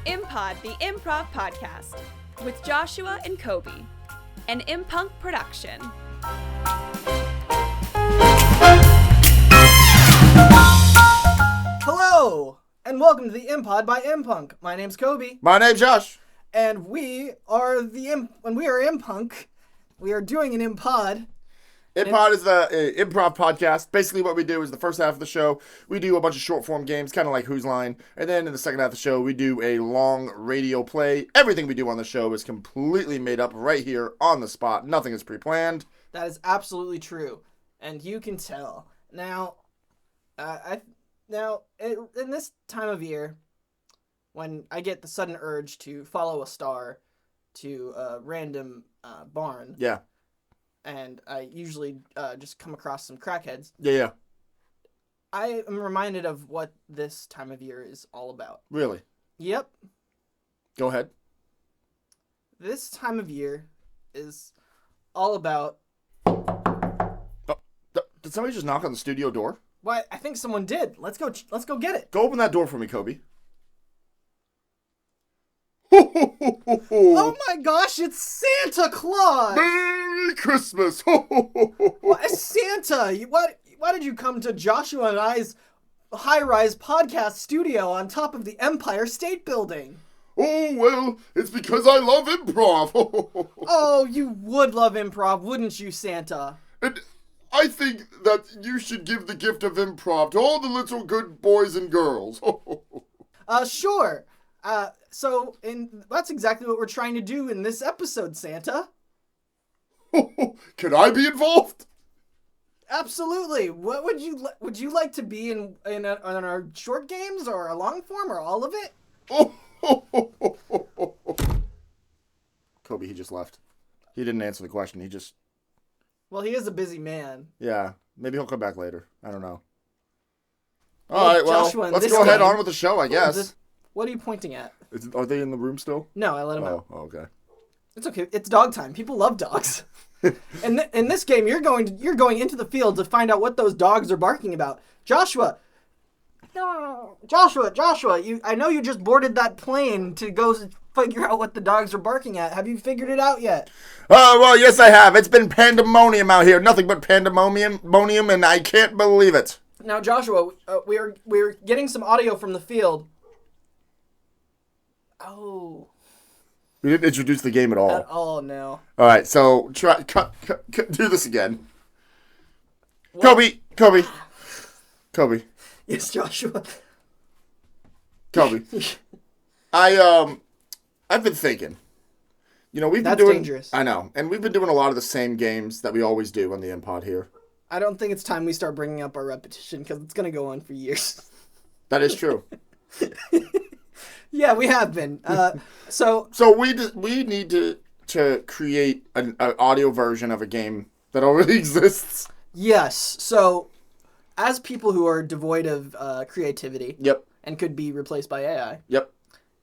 imPod, the Improv podcast, with Joshua and Koby, an imPunk production. Hello, and welcome to the imPod by imPunk. My name's Koby. My name's Josh. And we are imPunk. We are doing an imPod. imPod is the improv podcast. Basically what we do is the first half of the show, we do a bunch of short form games, kind of like Who's Line. And then in the second half of the show, we do a long radio play. Everything we do on the show is completely made up right here on the spot. Nothing is pre-planned. That is absolutely true. And you can tell. Now, in this time of year, when I get the sudden urge to follow a star to a random barn. Yeah. And I usually just come across some crackheads. Yeah. I am reminded of what this time of year is all about. Really? Yep. Go ahead. This time of year is all about... Did somebody just knock on the studio door? Why, I think someone did. Let's go get it. Go open that door for me, Koby. Oh my gosh, it's Santa Claus! Merry Christmas! What, Santa? Why did you come to Joshua and I's high-rise podcast studio on top of the Empire State Building? Oh, well, it's because I love improv. Oh, you would love improv, wouldn't you, Santa? And I think that you should give the gift of improv to all the little good boys and girls. Sure. So that's exactly what we're trying to do in this episode, Santa. Can I be involved? Absolutely. What would you like to be in our short games or a long form or all of it? Koby, he just left. He didn't answer the question. Well, he is a busy man. Yeah, maybe he'll come back later. I don't know. Well, all right, well, Joshua, let's go ahead on with the show, I guess. What are you pointing at? Are they in the room still? No, I let them out. Oh, okay. It's okay. It's dog time. People love dogs. And in this game, you're going into the field to find out what those dogs are barking about. Joshua. No. Joshua. I know you just boarded that plane to go figure out what the dogs are barking at. Have you figured it out yet? Oh, well, yes, I have. It's been pandemonium out here. Nothing but pandemonium, and I can't believe it. Now, Joshua, we're getting some audio from the field. Oh. We didn't introduce the game at all. At all, no. All right, so cut, do this again. What? Koby. Yes, Joshua. Koby. I've been thinking. You know, That's dangerous. I know, and we've been doing a lot of the same games that we always do on the imPod here. I don't think it's time we start bringing up our repetition because it's gonna go on for years. That is true. Yeah, we have been. So we need to create an audio version of a game that already exists. Yes. So, as people who are devoid of creativity, Yep. and could be replaced by AI, Yep.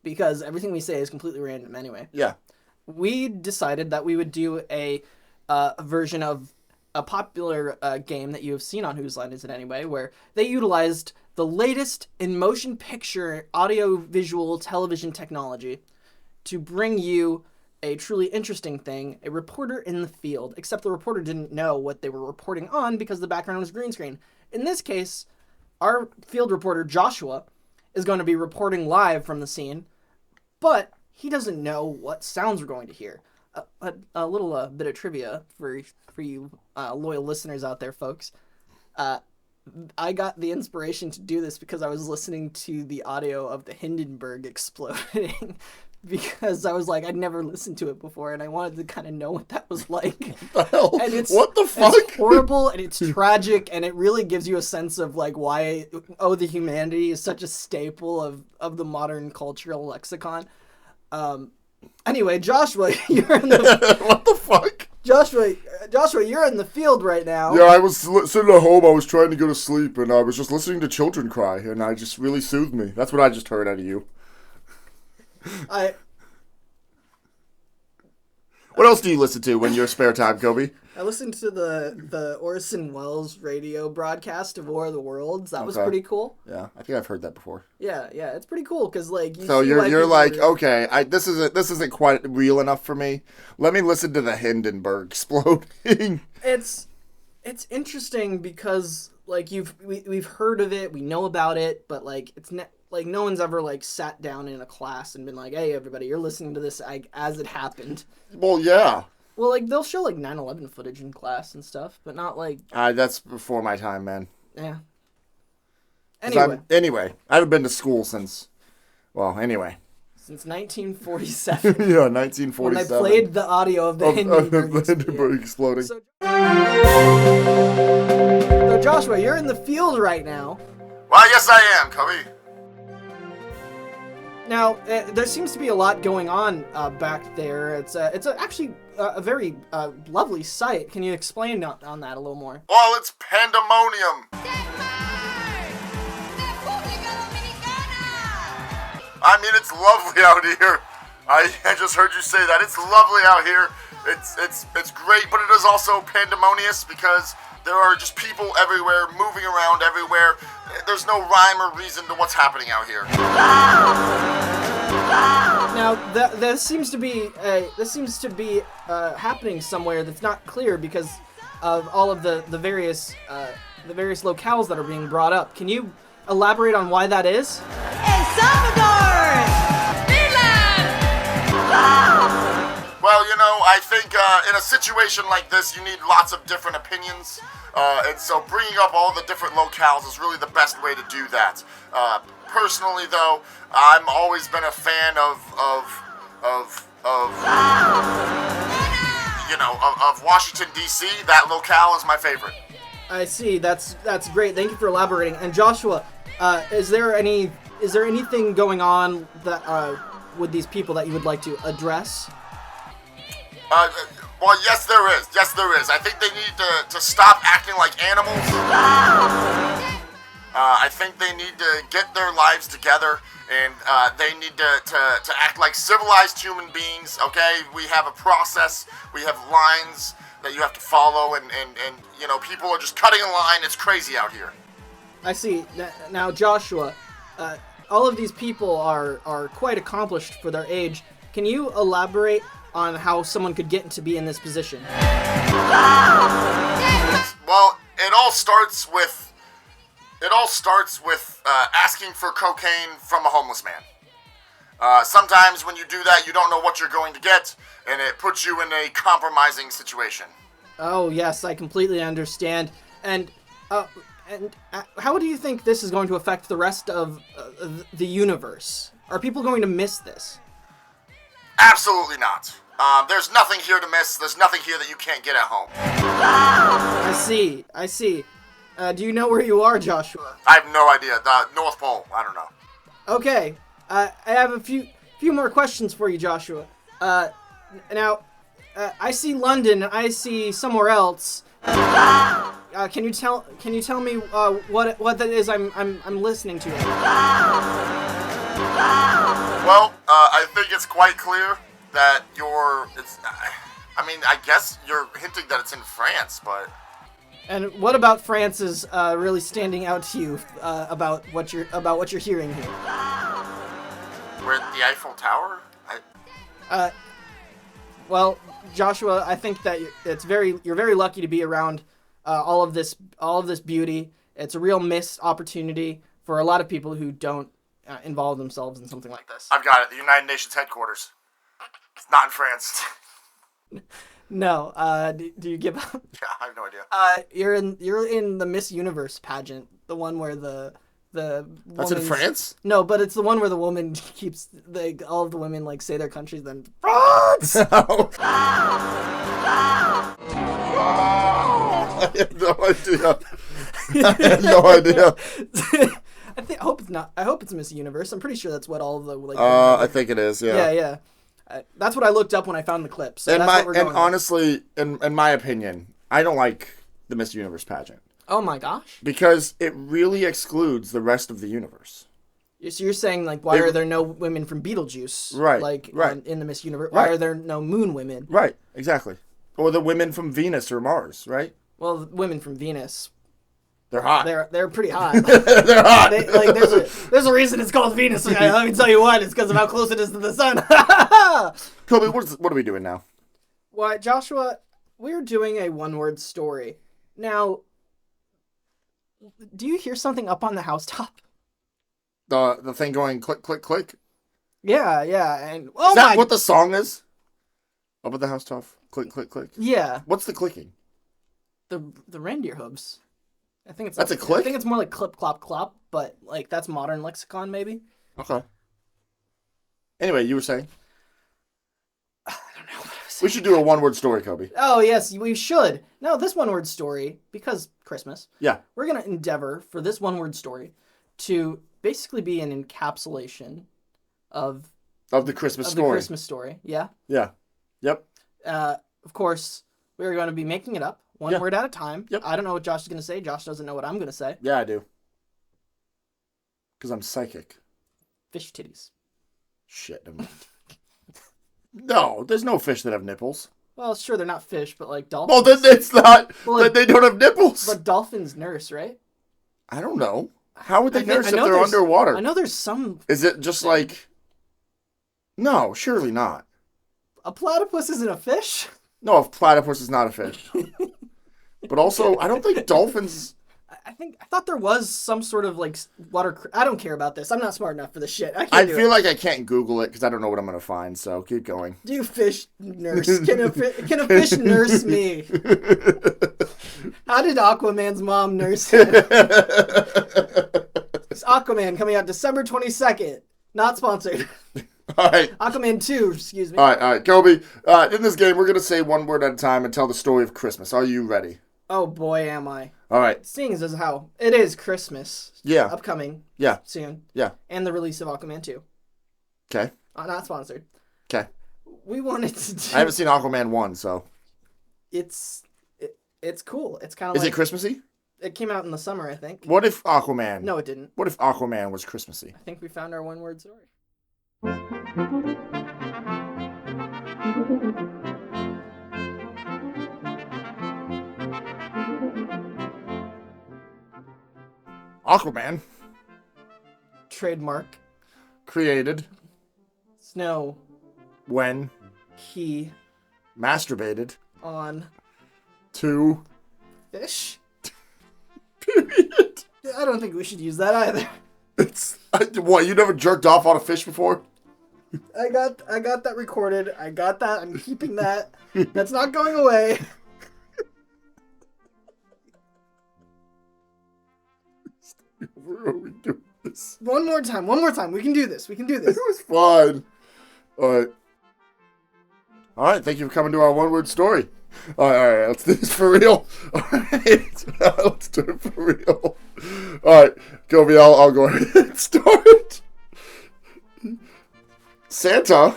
because everything we say is completely random anyway. Yeah. We decided that we would do a version of a popular game that you have seen on Whose Line Is It Anyway, where they utilized the latest in motion picture audio-visual television technology to bring you a truly interesting thing, a reporter in the field, except the reporter didn't know what they were reporting on because the background was green screen. In this case, our field reporter, Joshua, is going to be reporting live from the scene, but he doesn't know what sounds we're going to hear. A little bit of trivia for you loyal listeners out there, folks. I got the inspiration to do this because I was listening to the audio of the Hindenburg exploding because I was like, I'd never listened to it before and I wanted to kind of know what that was like. What the hell? And what the fuck? It's horrible and it's tragic and it really gives you a sense of like why the humanity is such a staple of the modern cultural lexicon. Anyway, Joshua, you're in the... What the fuck? Joshua, you're in the field right now. Yeah, I was sitting at home. I was trying to go to sleep, and I was just listening to children cry, and I just really soothed me. That's what I just heard out of you. What else do you listen to when your spare time, Koby? I listened to the Orson Welles radio broadcast of War of the Worlds. That was Okay. pretty cool. Yeah, I think I've heard that before. Yeah, it's pretty cool because like. So you're like, okay, this isn't quite real enough for me. Let me listen to the Hindenburg exploding. It's interesting because like we've heard of it, we know about it, but like like no one's ever like sat down in a class and been like, hey everybody, you're listening to this as it happened. Well, yeah. Well, like they'll show like 9/11 footage in class and stuff, but not like. That's before my time, man. Yeah. Anyway, I haven't been to school since. Well, anyway. Since 1947. Yeah, 1947. When I played the audio of the Hindenburg exploding. So Joshua, you're in the field right now. Well, yes, I am, Koby. Now, there seems to be a lot going on back there. It's actually a very lovely sight. Can you explain on that a little more? Well, it's pandemonium. I mean, it's lovely out here. I just heard you say that. It's lovely out here. It's great, but it is also pandemonious because there are just people everywhere, moving around everywhere. There's no rhyme or reason to what's happening out here. Now, this seems to be happening somewhere that's not clear because of all of the various locales that are being brought up. Can you elaborate on why that is? El Salvador! Finland! Well, I think in a situation like this, you need lots of different opinions. And so bringing up all the different locales is really the best way to do that. Personally, though, I've always been a fan of Washington, D.C. That locale is my favorite. I see. That's great. Thank you for elaborating. And Joshua, is there anything going on that with these people that you would like to address? Well, yes, there is. Yes, there is. I think they need to stop acting like animals. I think they need to get their lives together, and they need to act like civilized human beings, okay? We have a process. We have lines that you have to follow, and people are just cutting a line. It's crazy out here. I see. Now, Joshua, all of these people are quite accomplished for their age. Can you elaborate on how someone could get to be in this position? Well, it all starts with asking for cocaine from a homeless man. Sometimes when you do that, you don't know what you're going to get, and it puts you in a compromising situation. Oh yes, I completely understand. And how do you think this is going to affect the rest of the universe? Are people going to miss this? Absolutely not. There's nothing here to miss. There's nothing here that you can't get at home. I see. Do you know where you are, Joshua? I have no idea. The North Pole. I don't know. Okay. I have a few more questions for you, Joshua. Now, I see London. I see somewhere else. Can you tell me what that is I'm listening to? Well, I think it's quite clear that I guess you're hinting that it's in France, but. And what about France is really standing out to you about what you're hearing here? We're at the Eiffel Tower? Well, Joshua, I think that you're very lucky to be around all of this beauty. It's a real missed opportunity for a lot of people who don't involve themselves in something like this. I've got it. The United Nations headquarters. It's not in France. No. Do you give up? Yeah, I have no idea. You're in the Miss Universe pageant, the one where the That's in France? No, but it's the one where the woman keeps all of the women say their countries, then France. I have no idea. I have no idea. I hope it's not. I hope it's Miss Universe. I'm pretty sure that's what all of the I think it is. Yeah. Yeah. That's what I looked up when I found the clip. So honestly, in my opinion, I don't like the Miss Universe pageant. Oh my gosh. Because it really excludes the rest of the universe. So you're saying, like, why are there no women from Beetlejuice? Right, Like, right. in the Miss Universe. Why Right. are there no moon women? Right, exactly. Or the women from Venus or Mars, right? Well, the women from Venus, They're hot. they're pretty hot. They're hot. There's a reason it's called Venus. Let me tell you what. It's because of how close it is to the sun. Koby, what are we doing now? Well, Joshua, we're doing a one-word story. Now, do you hear something up on the housetop? The thing going click, click, click? Yeah, and Is that what the song is? Up at the housetop. Click, click, click. Yeah, What's the clicking? the reindeer hooves. I think it's That's a click? I think it's more like clip clop clop, but like that's modern lexicon maybe. Okay. Anyway, you were saying? I don't know what I was We saying. should do a one-word story, Koby. Oh yes, we should. No, this one-word story, because Christmas. Yeah. We're gonna endeavor for this one-word story to basically be an encapsulation of Of the Christmas the story. Christmas story. Yeah. Yeah. Yep. Of course, we're going to be making it up one Yeah. word at a time. Yep. I don't know what Josh is going to say. Josh doesn't know what I'm going to say. Yeah, I do. Because I'm psychic. Fish titties. Shit. Never mind. No, there's no fish that have nipples. Well, sure, they're not fish, but like Well, dolphins. then it's not Well, that they don't have nipples. But dolphins nurse, right? I don't know. How would they I think- nurse I if know they're there's- underwater? I know there's some. Is it just like... No, surely not. A platypus isn't a fish. No, a platypus is not a fish. But also, I don't think dolphins... I thought there was some sort of like water. I don't care about this. I'm not smart enough for this shit. I I can't do feel it. like I can't Google it because I don't know what I'm going to find, so keep going. Do fish nurse? Can a fish nurse me? How did Aquaman's mom nurse him? It's Aquaman coming out December 22nd. Not sponsored. All right. Aquaman 2, excuse me. All right. Koby, in this game, we're going to say one word at a time and tell the story of Christmas. Are you ready? Oh boy, am I. All right. Seeing as how it is Christmas. Yeah. Upcoming. Yeah. Soon. Yeah. And the release of Aquaman 2. Okay. Not sponsored. Okay. We wanted to do... I haven't seen Aquaman 1, so... It's cool. It's kind of Is like... it Christmassy? It came out in the summer, I think. What if Aquaman... No, it didn't. What if Aquaman was Christmassy? I think we found our one-word story. Aquaman, Trademark. created Snow. when He. masturbated On. to... Fish? Period. I don't think we should use that either. What, you never jerked off on a fish before? I got that recorded. I got that. I'm keeping that. That's not going away. Where are we doing this? One more time. We can do this. It was fun. Alright. Alright, thank you for coming to our one-word story. Alright, let's do this for real. Alright, let's do it for real. Alright, Koby, I'll go ahead and start. Santa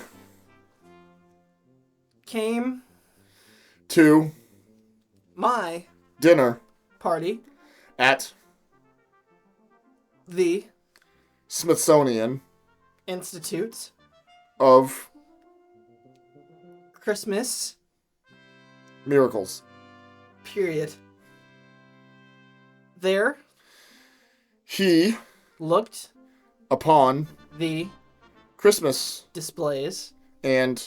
Came to my dinner party. at The Smithsonian Institute. of Christmas. Miracles. Period. There He, looked upon the Christmas displays. and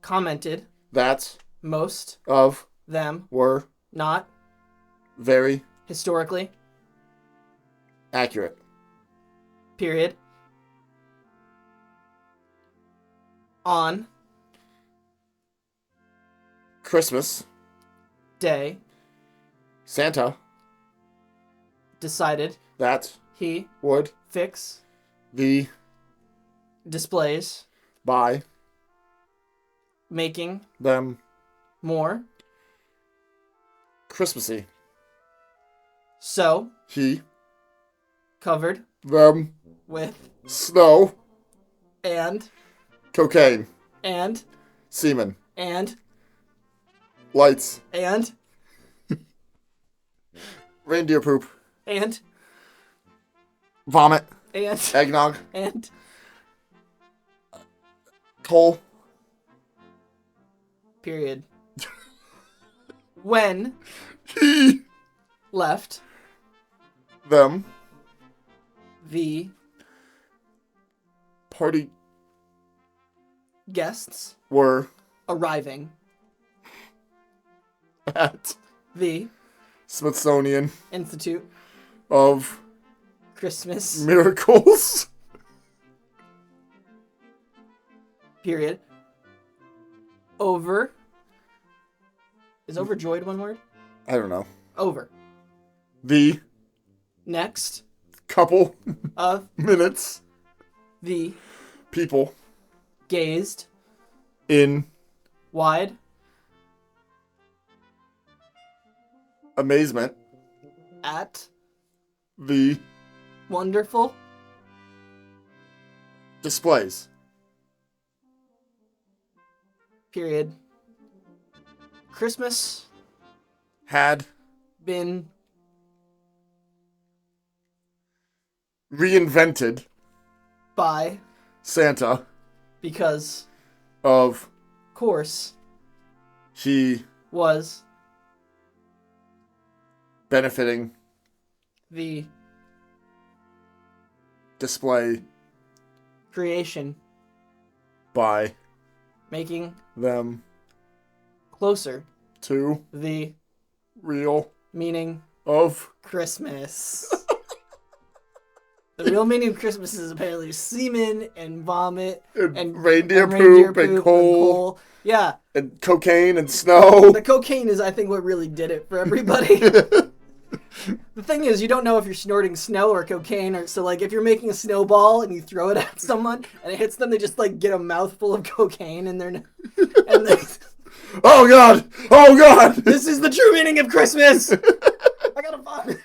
Commented that most of them were not very historically. accurate. Period. On Christmas, day Santa, decided that he would fix the displays, by making them more. Christmassy. So He covered them with snow, and cocaine, and semen, and lights, and reindeer poop, and vomit, And Eggnog. and Coal. period. When He. left Them. the Party. guests Were. arriving At. the Smithsonian. Institute Of. Christmas Miracles. period over is overjoyed one word? I don't know. Over. The. Next Couple. of Minutes. the People. gazed In. wide Amazement. at The. wonderful Displays. period Christmas Had. been Reinvented. by Santa. because Of. course He. was Benefiting. the Display. creation By. making Them. closer To. the Real. meaning Of. Christmas. The real meaning of Christmas is apparently semen and vomit And reindeer poop and coal. Yeah, And cocaine and snow. the cocaine is, I think, what really did it for everybody. The thing is, you don't know if you're snorting snow or cocaine, or so like if you're making a snowball and you throw it at someone and it hits them, they just like get a mouthful of cocaine in their and they, Oh God! Oh God! this is the true meaning of Christmas. I gotta vomit.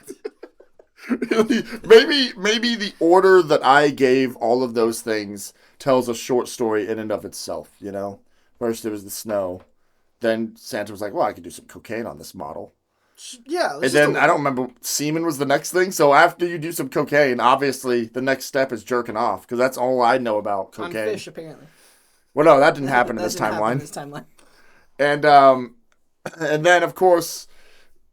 maybe the order that I gave all of those things tells a short story in and of itself, you know? First it was the snow. Then Santa was like, well, I could do some cocaine on this model. Yeah, And then, I don't remember, semen was the next thing. So after you do some cocaine, obviously the next step is jerking off. Because that's all I know about on cocaine. fish apparently. Well, no, that didn't happen in That this didn't happen in timeline. this timeline. And then, of course,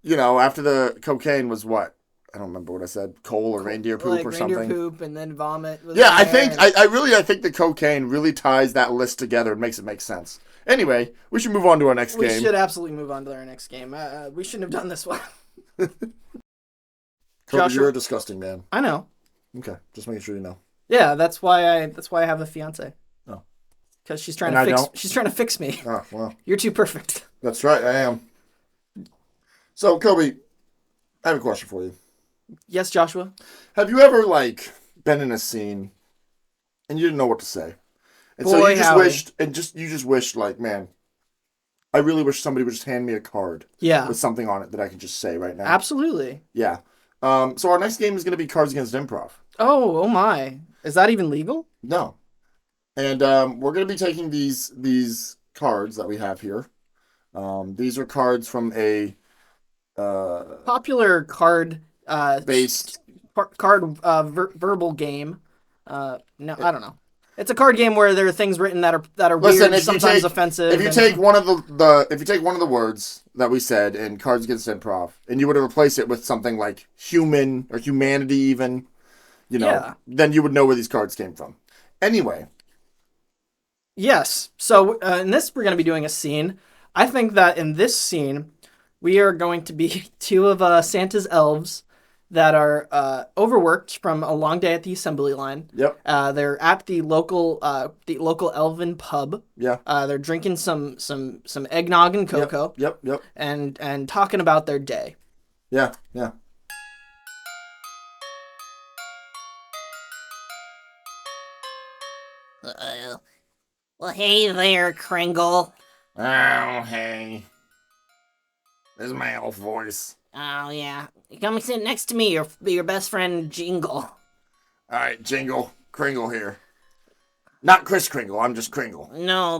you know, after the cocaine was what? I don't remember what I said. Coal or reindeer poop Like or reindeer something. poop and then vomit. Was Yeah, in I there think and- I think the cocaine really ties that list together and makes it make sense. Anyway, we should move on to our next we game. should absolutely move on to our next game. We shouldn't have done this one. Koby, Joshua- you're a disgusting man. I know. Okay, just making sure you know. Yeah, that's why I have a fiance. Oh. Because she's trying And to I fix. don't? She's trying to fix me. Oh, well, You're too perfect. that's right, I am. So, Koby, I have a question for you. Yes, Joshua. Have you ever, like, been in a scene and you didn't know what to say? And so Boy, you just howdy. wished, like, man, I really wish somebody would just hand me a card Yeah. with something on it that I could just say right now. Absolutely. Yeah. So our next game is going to be Cards Against Improv. Oh my. Is that even legal? No. And we're going to be taking these cards that we have here. These are cards from a Popular card based. verbal game. No, I don't know. It's a card game where there are things written that are Listen, weird, if you sometimes take, offensive. if you and- take one of the words that we said in Cards Against Improv, and you were to replace it with something like human or humanity, even, you know, Yeah. then you would know where these cards came from. Anyway, Yes. So in this, we're going to be doing a scene. I think that in this scene, we are going to be two of Santa's elves that are overworked from a long day at the assembly line. yep, They're at the local elven pub. yeah, They're drinking some eggnog and cocoa yep, and talking about their day. yeah. Well, hey there, Kringle. Oh, hey. This is my elf voice. Oh, yeah. Come sit next to me, your best friend, Jingle. All right, Jingle, Kringle here. Not Chris Kringle, I'm just Kringle. No,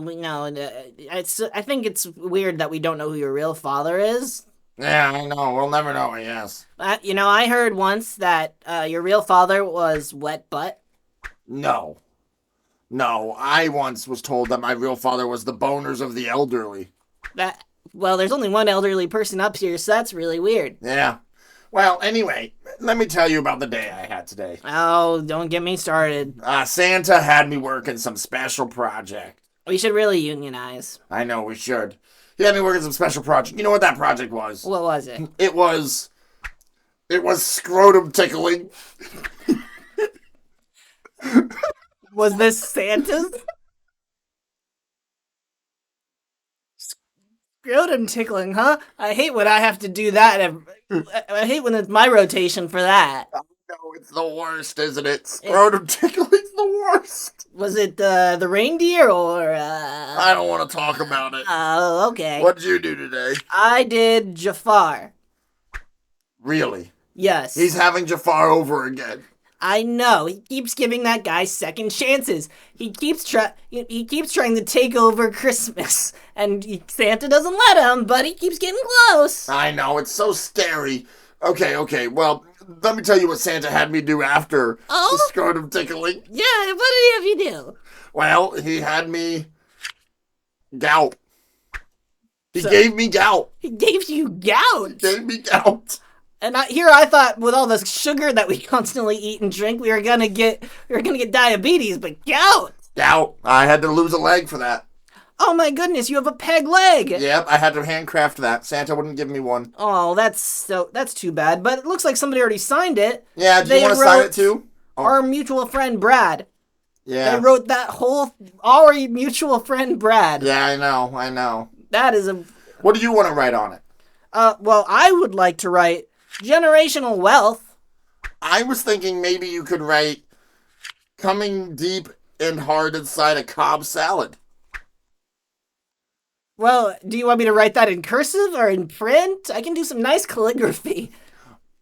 I think it's weird that we don't know who your real father is. Yeah, I know. We'll never know, I guess. I heard once that your real father was wet butt. No. No, I once was told that my real father was the boners of the elderly. Well, there's only one elderly person up here, so that's really weird. Yeah. Well, anyway, let me tell you about the day I had today. Oh, don't get me started. Santa had me working some special project. We should really unionize. I know, we should. He had me working some special project. You know what that project was? What was it? It was scrotum tickling. Was this Santa's? Scrotum tickling, huh? I hate when I have to do that. I hate when it's my rotation for that. No, it's the worst, isn't it? Scrotum tickling's the worst. Was it the reindeer or I don't want to talk about it. Oh, okay. What did you do today? I did Jafar. Really? Yes. He's having Jafar over again. I know. He keeps giving that guy second chances. He keeps trying to take over Christmas, and Santa doesn't let him, but he keeps getting close. I know, it's so scary. Okay, well, let me tell you what Santa had me do after the scrotum tickling. Yeah, what did he have you do? Well, he had me gout. He gave me gout. He gave you gout. Gave me gout. And I thought with all the sugar that we constantly eat and drink, we were gonna get diabetes, but gout. Gout. I had to lose a leg for that. Oh my goodness, you have a peg leg. Yep, I had to handcraft that. Santa wouldn't give me one. Oh, that's too bad. But it looks like somebody already signed it. Yeah, do you want to sign it too? Our mutual friend Brad. Yeah. They wrote that our mutual friend Brad. Yeah, I know. That is a... What do you want to write on it? Well, I would like to write generational wealth. I was thinking maybe you could write coming deep and hard inside a Cobb salad. Well, do you want me to write that in cursive or in print? I can do some nice calligraphy.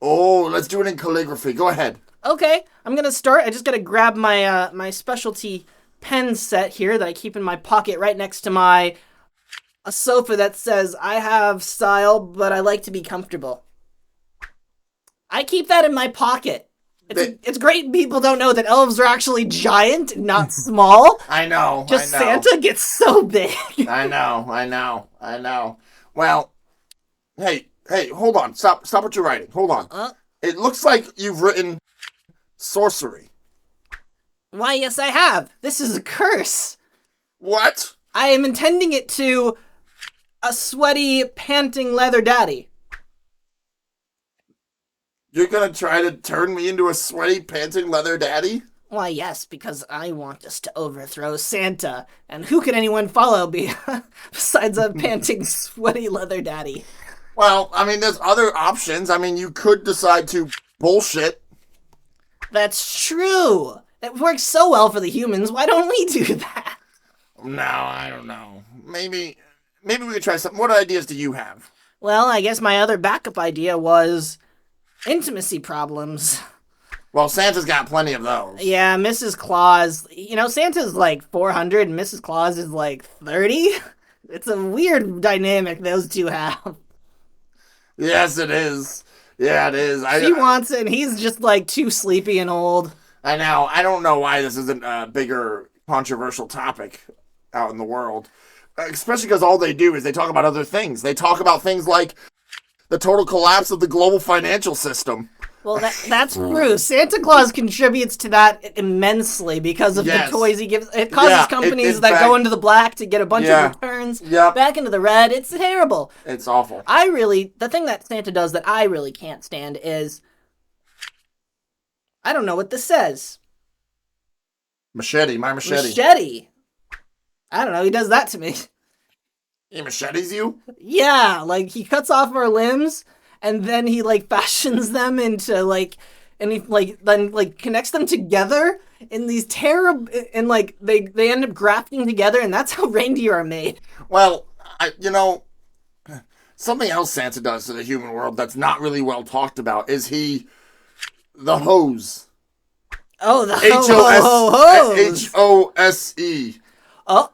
Oh, let's do it in calligraphy. Go ahead. Okay, I'm gonna start. I just gotta grab my my specialty pen set here that I keep in my pocket right next to a sofa that says, I have style, but I like to be comfortable. I keep that in my pocket. It's great people don't know that elves are actually giant, not small. I know. Santa gets so big. I know. Well, hey, hold on. Stop what you're writing. Hold on. It looks like you've written sorcery. Why, yes, I have. This is a curse. What? I am intending it to a sweaty, panting leather daddy. You're gonna try to turn me into a sweaty, panting leather daddy? Why, yes, because I want us to overthrow Santa. And who can anyone follow besides a panting, sweaty leather daddy? Well, I mean, there's other options. I mean, you could decide to bullshit. That's true. That works so well for the humans. Why don't we do that? No, I don't know. Maybe we could try something. What ideas do you have? Well, I guess my other backup idea was intimacy problems. Well, Santa's got plenty of those. Yeah, Mrs. Claus. Santa's like 400 and Mrs. Claus is like 30. It's a weird dynamic those two have. Yes, it is. Yeah, it is. She wants it and he's just like too sleepy and old. I know. I don't know why this isn't a bigger controversial topic out in the world. Especially because all they do is they talk about other things. They talk about things like the total collapse of the global financial system. Well, that's true. Santa Claus contributes to that immensely because of the toys he gives. It causes companies that go into the black to get a bunch of returns back into the red. It's terrible. It's awful. The thing that Santa does that I really can't stand is, I don't know what this says. Machete, my machete. Machete. I don't know, he does that to me. He machetes you? Yeah, like he cuts off our limbs and then he like fashions them into like, and he then connects them together in these terrible, and like they end up grafting together, and that's how reindeer are made. Well, something else Santa does to the human world that's not really well talked about is the hose. Oh, the hose. Hose. Oh,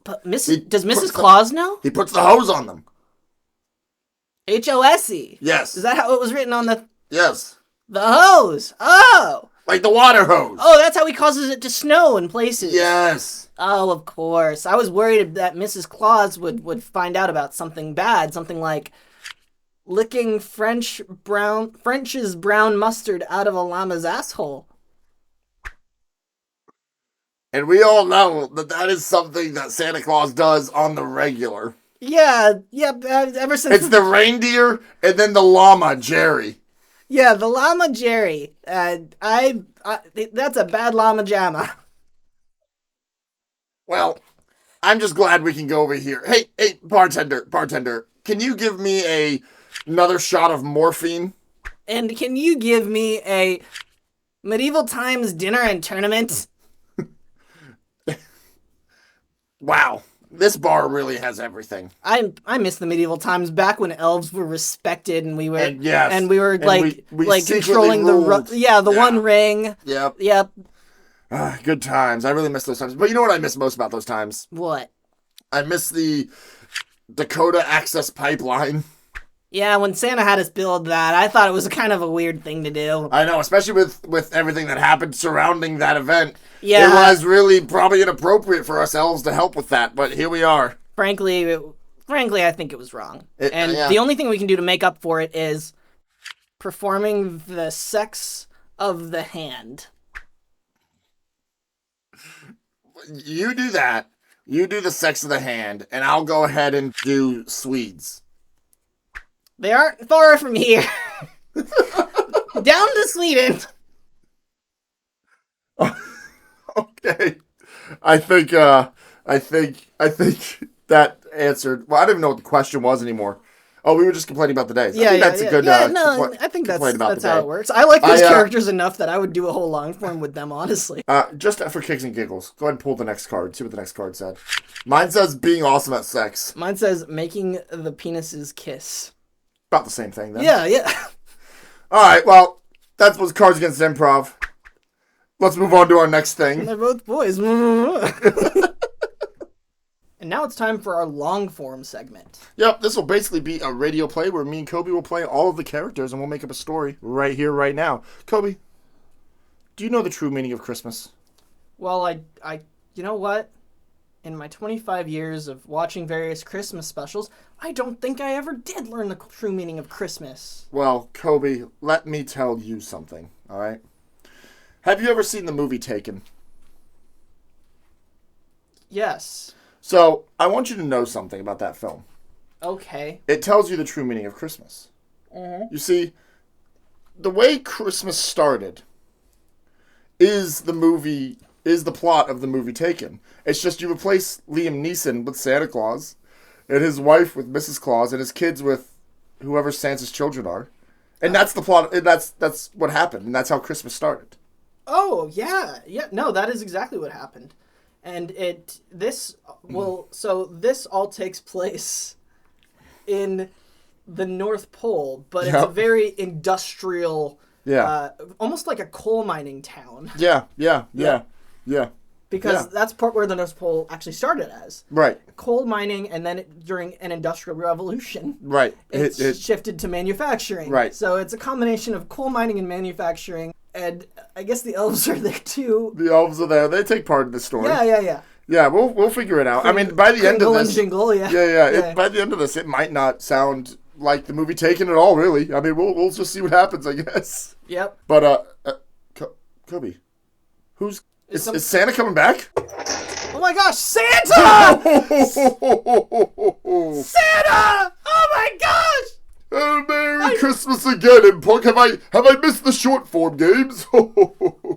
but does Mrs. Claus know? He puts the hose on them. HOSE. Yes. Is that how it was written on the Yes. hose? Oh. Like the water hose. Oh, that's how he causes it to snow in places. Yes. Oh, of course. I was worried that Mrs. Claus would find out about something bad, something like licking French's brown mustard out of a llama's asshole. And we all know that is something that Santa Claus does on the regular. Yeah, ever since... It's the reindeer and then the llama, Jerry. Yeah, the llama Jerry. That's a bad llama jamma. Well, I'm just glad we can go over here. Hey, bartender, can you give me another shot of morphine? And can you give me a medieval times dinner and tournament? Wow, this bar really has everything. I miss the medieval times back when elves were respected and we were And yes, and we were and like we like secretly controlling ruled. the one ring. Yep. Yep. Good times. I really miss those times. But you know what I miss most about those times? What? I miss the Dakota Access Pipeline. Yeah, when Santa had us build that, I thought it was kind of a weird thing to do. I know, especially with everything that happened surrounding that event. Yeah. It was really probably inappropriate for us elves to help with that, but here we are. Frankly, I think it was wrong. And yeah. the only thing we can do to make up for it is performing the sex of the hand. You do that. You do the sex of the hand, and I'll go ahead and do Swedes. They aren't far from here. Down to Sweden. Okay. I think that answered. Well, I don't even know what the question was anymore. Oh, we were just complaining about the days. I think that's a good. I think that's how it works. I like those characters enough that I would do a whole long form with them, honestly. Just for kicks and giggles, go ahead and pull the next card. See what the next card said. Mine says being awesome at sex. Mine says making the penises kiss. About the same thing, then. Yeah. All right. Well, that was Cards Against Improv. Let's move on to our next thing. They're both boys. And now it's time for our long form segment. Yep, this will basically be a radio play where me and Koby will play all of the characters and we'll make up a story right here, right now. Koby, do you know the true meaning of Christmas? Well, I you know what? In my 25 years of watching various Christmas specials, I don't think I ever did learn the true meaning of Christmas. Well, Koby, let me tell you something, all right? Have you ever seen the movie Taken? Yes. So, I want you to know something about that film. Okay. It tells you the true meaning of Christmas. Mm-hmm. You see, the way Christmas started is the plot of the movie Taken. It's just you replace Liam Neeson with Santa Claus, and his wife with Mrs. Claus, and his kids with whoever Santa's children are. And that's the plot, and that's what happened, and that's how Christmas started. Oh, yeah. No, that is exactly what happened. And this all takes place in the North Pole, but it's a very industrial, almost like a coal mining town. Yeah. Because that's where the North Pole actually started as. Right. Coal mining, and then during an industrial revolution, right, it shifted to manufacturing. Right. So it's a combination of coal mining and manufacturing, and I guess the elves are there too. The elves are there. They take part in the story. Yeah. Yeah, we'll figure it out. I mean, by the end of this, and jingle, by the end of this, it might not sound like the movie Taken at all. Really, I mean, we'll just see what happens, I guess. Yep. But Koby, is Santa coming back? Oh my gosh, Santa! Santa! Oh my gosh! Oh, Merry Christmas again, imPunk. Have I missed the short form games?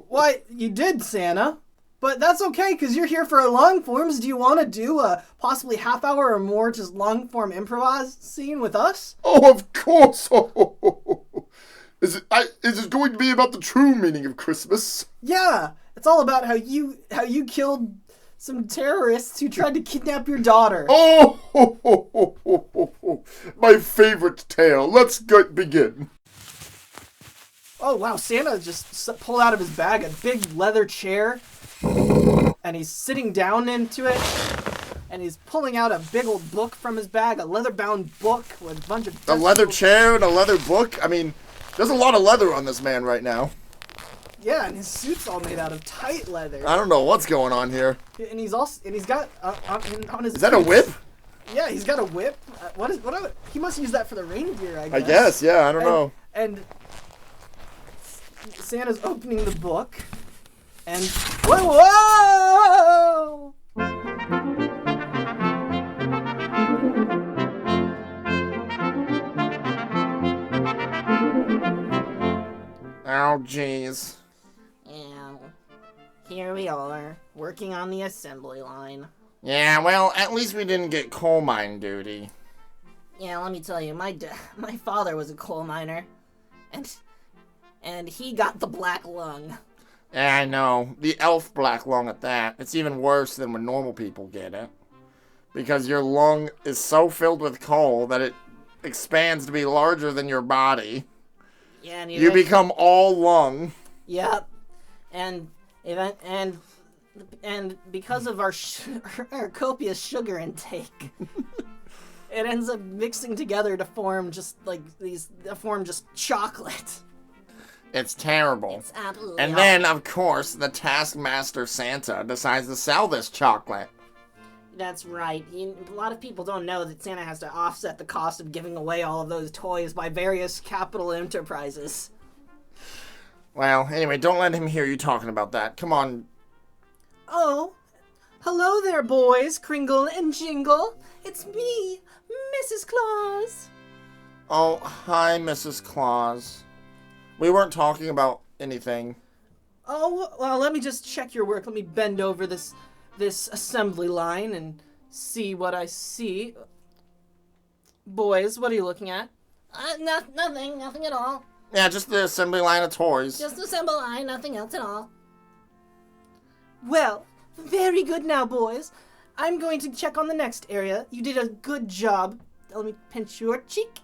Why, you did, Santa. But that's okay, because you're here for a long forms. Do you want to do a possibly half hour or more just long form improvise scene with us? Oh, of course. Is it going to be about the true meaning of Christmas? Yeah, it's all about how you killed some terrorists who tried to kidnap your daughter. Oh, my favorite tale. Let's begin. Oh wow, Santa just pulled out of his bag a big leather chair, and he's sitting down into it, and he's pulling out a big old book from his bag, a leather-bound book with a bunch of... A leather chair and a leather book? I mean, there's a lot of leather on this man right now. Yeah, and his suit's all made out of tight leather. I don't know what's going on here. And he's got on his... Is that a whip? Yeah, he's got a whip. He must use that for the reindeer, I guess. I guess, yeah, I don't know. And Santa's opening the book, and whoa! Oh, jeez. And here we are, working on the assembly line. Yeah, well, at least we didn't get coal mine duty. Yeah, let me tell you, my father was a coal miner, and he got the black lung. Yeah, I know. The elf black lung at that. It's even worse than when normal people get it. Because your lung is so filled with coal that it expands to be larger than your body. Yeah, and you become all lung. Yep. And because of our copious sugar intake, it ends up mixing together to form just chocolate. It's terrible. It's absolutely and awful. then, of course, the Taskmaster Santa decides to sell this chocolate. That's right. A lot of people don't know that Santa has to offset the cost of giving away all of those toys by various capital enterprises. Well, anyway, don't let him hear you talking about that. Come on. Oh, hello there, boys, Kringle and Jingle. It's me, Mrs. Claus. Oh, hi, Mrs. Claus. We weren't talking about anything. Oh, well, let me just check your work. Let me bend over this assembly line and see what I see. Boys, what are you looking at? Nothing at all. Yeah, just the assembly line of toys. Just assembly line, nothing else at all. Well, very good now, boys. I'm going to check on the next area. You did a good job. Let me pinch your cheek,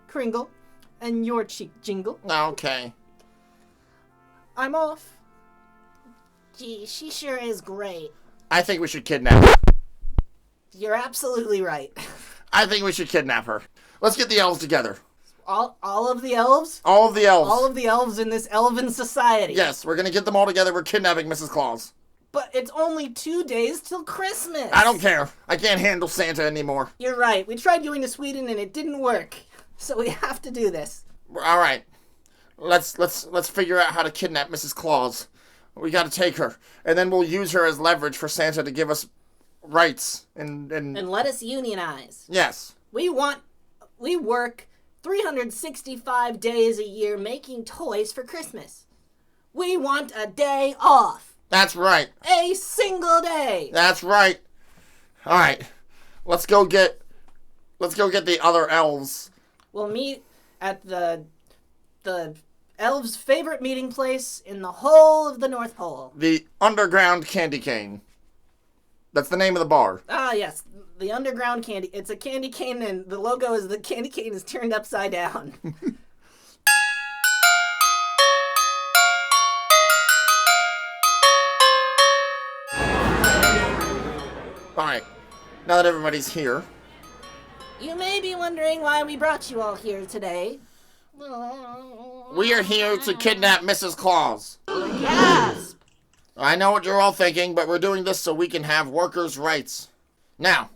Kringle, and your cheek, Jingle. Okay. I'm off. Gee, she sure is great. I think we should kidnap her. You're absolutely right. I think we should kidnap her. Let's get the elves together. All of the elves? All of the elves. All of the elves in this elven society. Yes, we're gonna get them all together. We're kidnapping Mrs. Claus. But it's only 2 days till Christmas. I don't care. I can't handle Santa anymore. You're right. We tried going to Sweden and it didn't work. So we have to do this. All right. Let's figure out how to kidnap Mrs. Claus. We gotta take her, and then we'll use her as leverage for Santa to give us rights and let us unionize. Yes. We work 365 days a year making toys for Christmas. We want a day off. That's right. A single day. That's right. All right. Let's go get the other elves. We'll meet at the elves' favorite meeting place in the whole of the North Pole. The Underground Candy Cane. That's the name of the bar. Ah, yes. The underground candy. It's a candy cane, and the logo is the candy cane is turned upside down. Alright. Now that everybody's here. You may be wondering why we brought you all here today. We are here to kidnap Mrs. Claus. Yes! I know what you're all thinking, but we're doing this so we can have workers' rights. Now,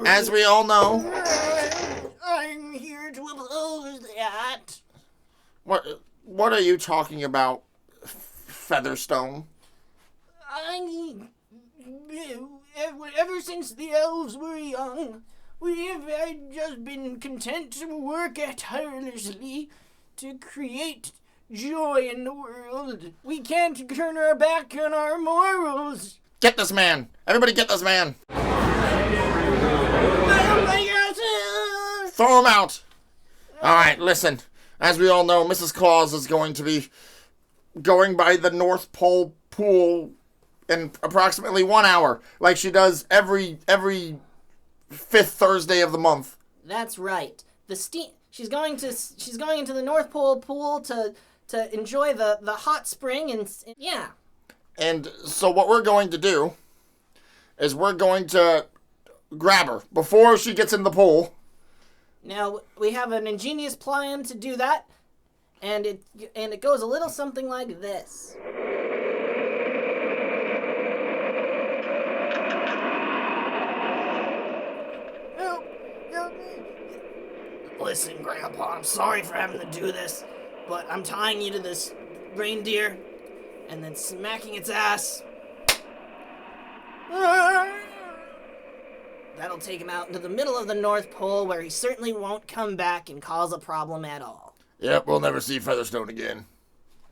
as we all know... I'm here to oppose that. What are you talking about, Featherstone? Ever since the elves were young, we have just been content to work tirelessly to create joy in the world. We can't turn our back on our morals. Get this man! Everybody get this man! Throw him out! Alright, listen. As we all know, Mrs. Claus is going to be going by the North Pole pool in approximately 1 hour, like she does every 5th Thursday of the month. That's right. She's going into the North Pole pool to enjoy the hot spring and yeah. And so what we're going to do is we're going to grab her before she gets in the pool. Now, we have an ingenious plan to do that, and it goes a little something like this. Listen, Grandpa, I'm sorry for having to do this, but I'm tying you to this reindeer and then smacking its ass. That'll take him out into the middle of the North Pole where he certainly won't come back and cause a problem at all. Yep, we'll never see Featherstone again.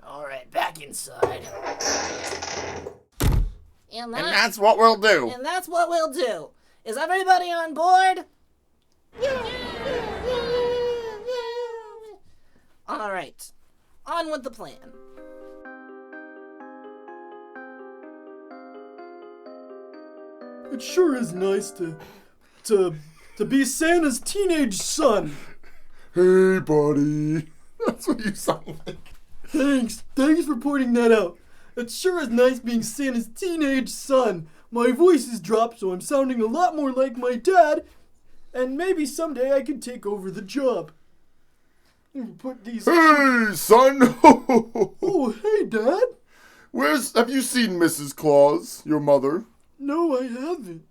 Alright, back inside. And that's what we'll do. And that's what we'll do. Is everybody on board? Alright, on with the plan. It sure is nice to be Santa's teenage son. Hey, buddy. That's what you sound like. Thanks for pointing that out. It sure is nice being Santa's teenage son. My voice is dropped, so I'm sounding a lot more like my dad, and maybe someday I can take over the job. Put these... Hey, son! Oh, hey, Dad. Have you seen Mrs. Claus, your mother? No, I haven't.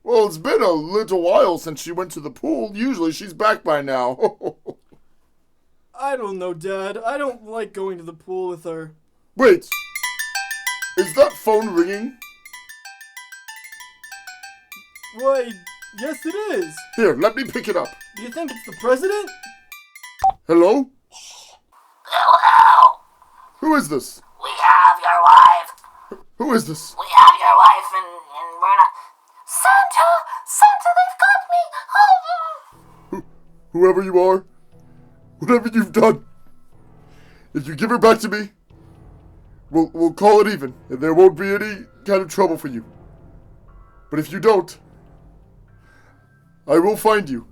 Well, it's been a little while since she went to the pool. Usually she's back by now. I don't know, Dad. I don't like going to the pool with her. Wait. Is that phone ringing? Why, yes it is. Here, let me pick it up. Do you think it's the president? Hello? Hello? Who is this? We have your wife. Who is this? We have your wife and we're not... Santa, they've got me. Oh. Whoever you are, whatever you've done, if you give her back to me, we'll call it even, and there won't be any kind of trouble for you. But if you don't, I will find you.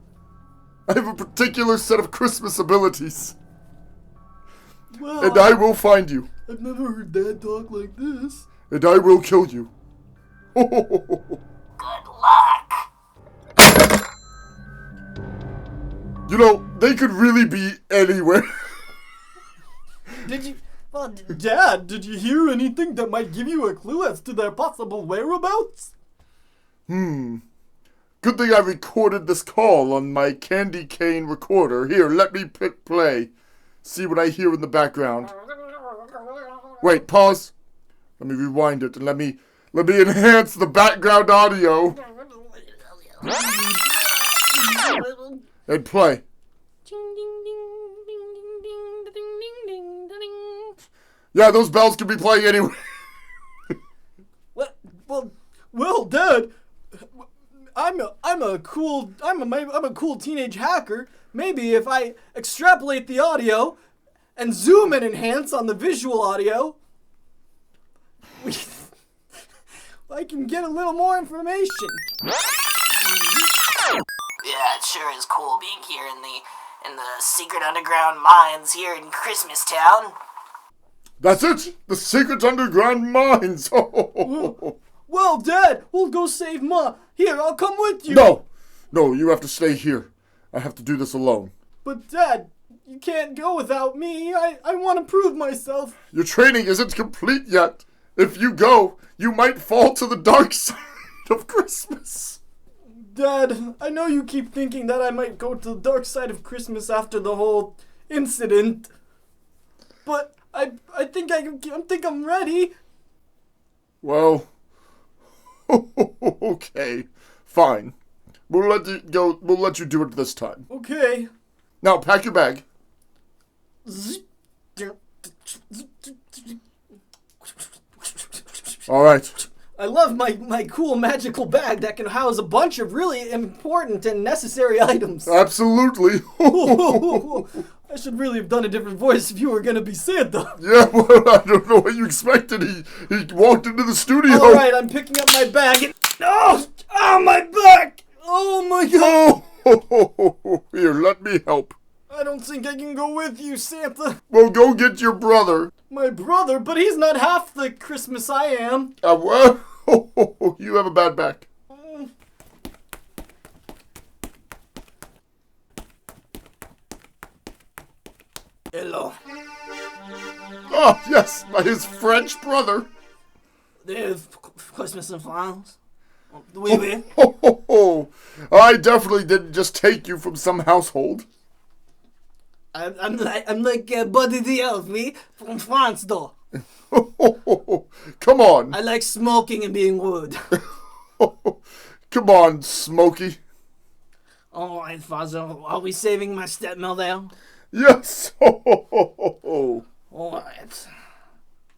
I have a particular set of Christmas abilities, Well, and I will find you, I've never heard Dad talk like this. and I will kill you. Good luck. You know, they could really be anywhere. Did you... Well, Dad, did you hear anything that might give you a clue as to their possible whereabouts? Good thing I recorded this call on my candy cane recorder. Here, let me pick play. See what I hear in the background. Wait, pause. Let me rewind it and let me enhance the background audio. And play. Yeah, those bells could be playing anyway. What? Well, Dad, I'm a cool teenage hacker. Maybe if I extrapolate the audio and zoom and enhance on the visual audio, I can get a little more information. Yeah, it sure is cool being here in the secret underground mines here in Christmas Town. That's it! The secret underground mines! Well, Dad, we'll go save Ma. Here, I'll come with you. No, you have to stay here. I have to do this alone. But Dad, you can't go without me. I want to prove myself. Your training isn't complete yet. If you go, you might fall to the dark side of Christmas. Dad, I know you keep thinking that I might go to the dark side of Christmas after the whole incident, but I think I'm ready. Well, okay, fine. We'll let you go. We'll let you do it this time. Okay. Now pack your bag. All right. I love my cool magical bag that can house a bunch of really important and necessary items. Absolutely. I should really have done a different voice if you were gonna be Santa. Yeah, well, I don't know what you expected. He walked into the studio. All right, I'm picking up my bag. And... Oh, my back! Oh my God! Oh, here, let me help. I don't think I can go with you, Santa. Well, go get your brother. My brother, but he's not half the Christmas I am. Well, you have a bad back. Hello. Oh, yes, his French brother. They have Christmas in France. Oui, oui. Ho, ho, ho. I definitely didn't just take you from some household. I'm like Buddy the Elf, me from France, though. Ho, ho, ho, ho. Come on. I like smoking and being rude. Come on, Smokey. All right, Father. Are we saving my stepmill there? Yes. Ho, ho, ho, ho, ho. All right.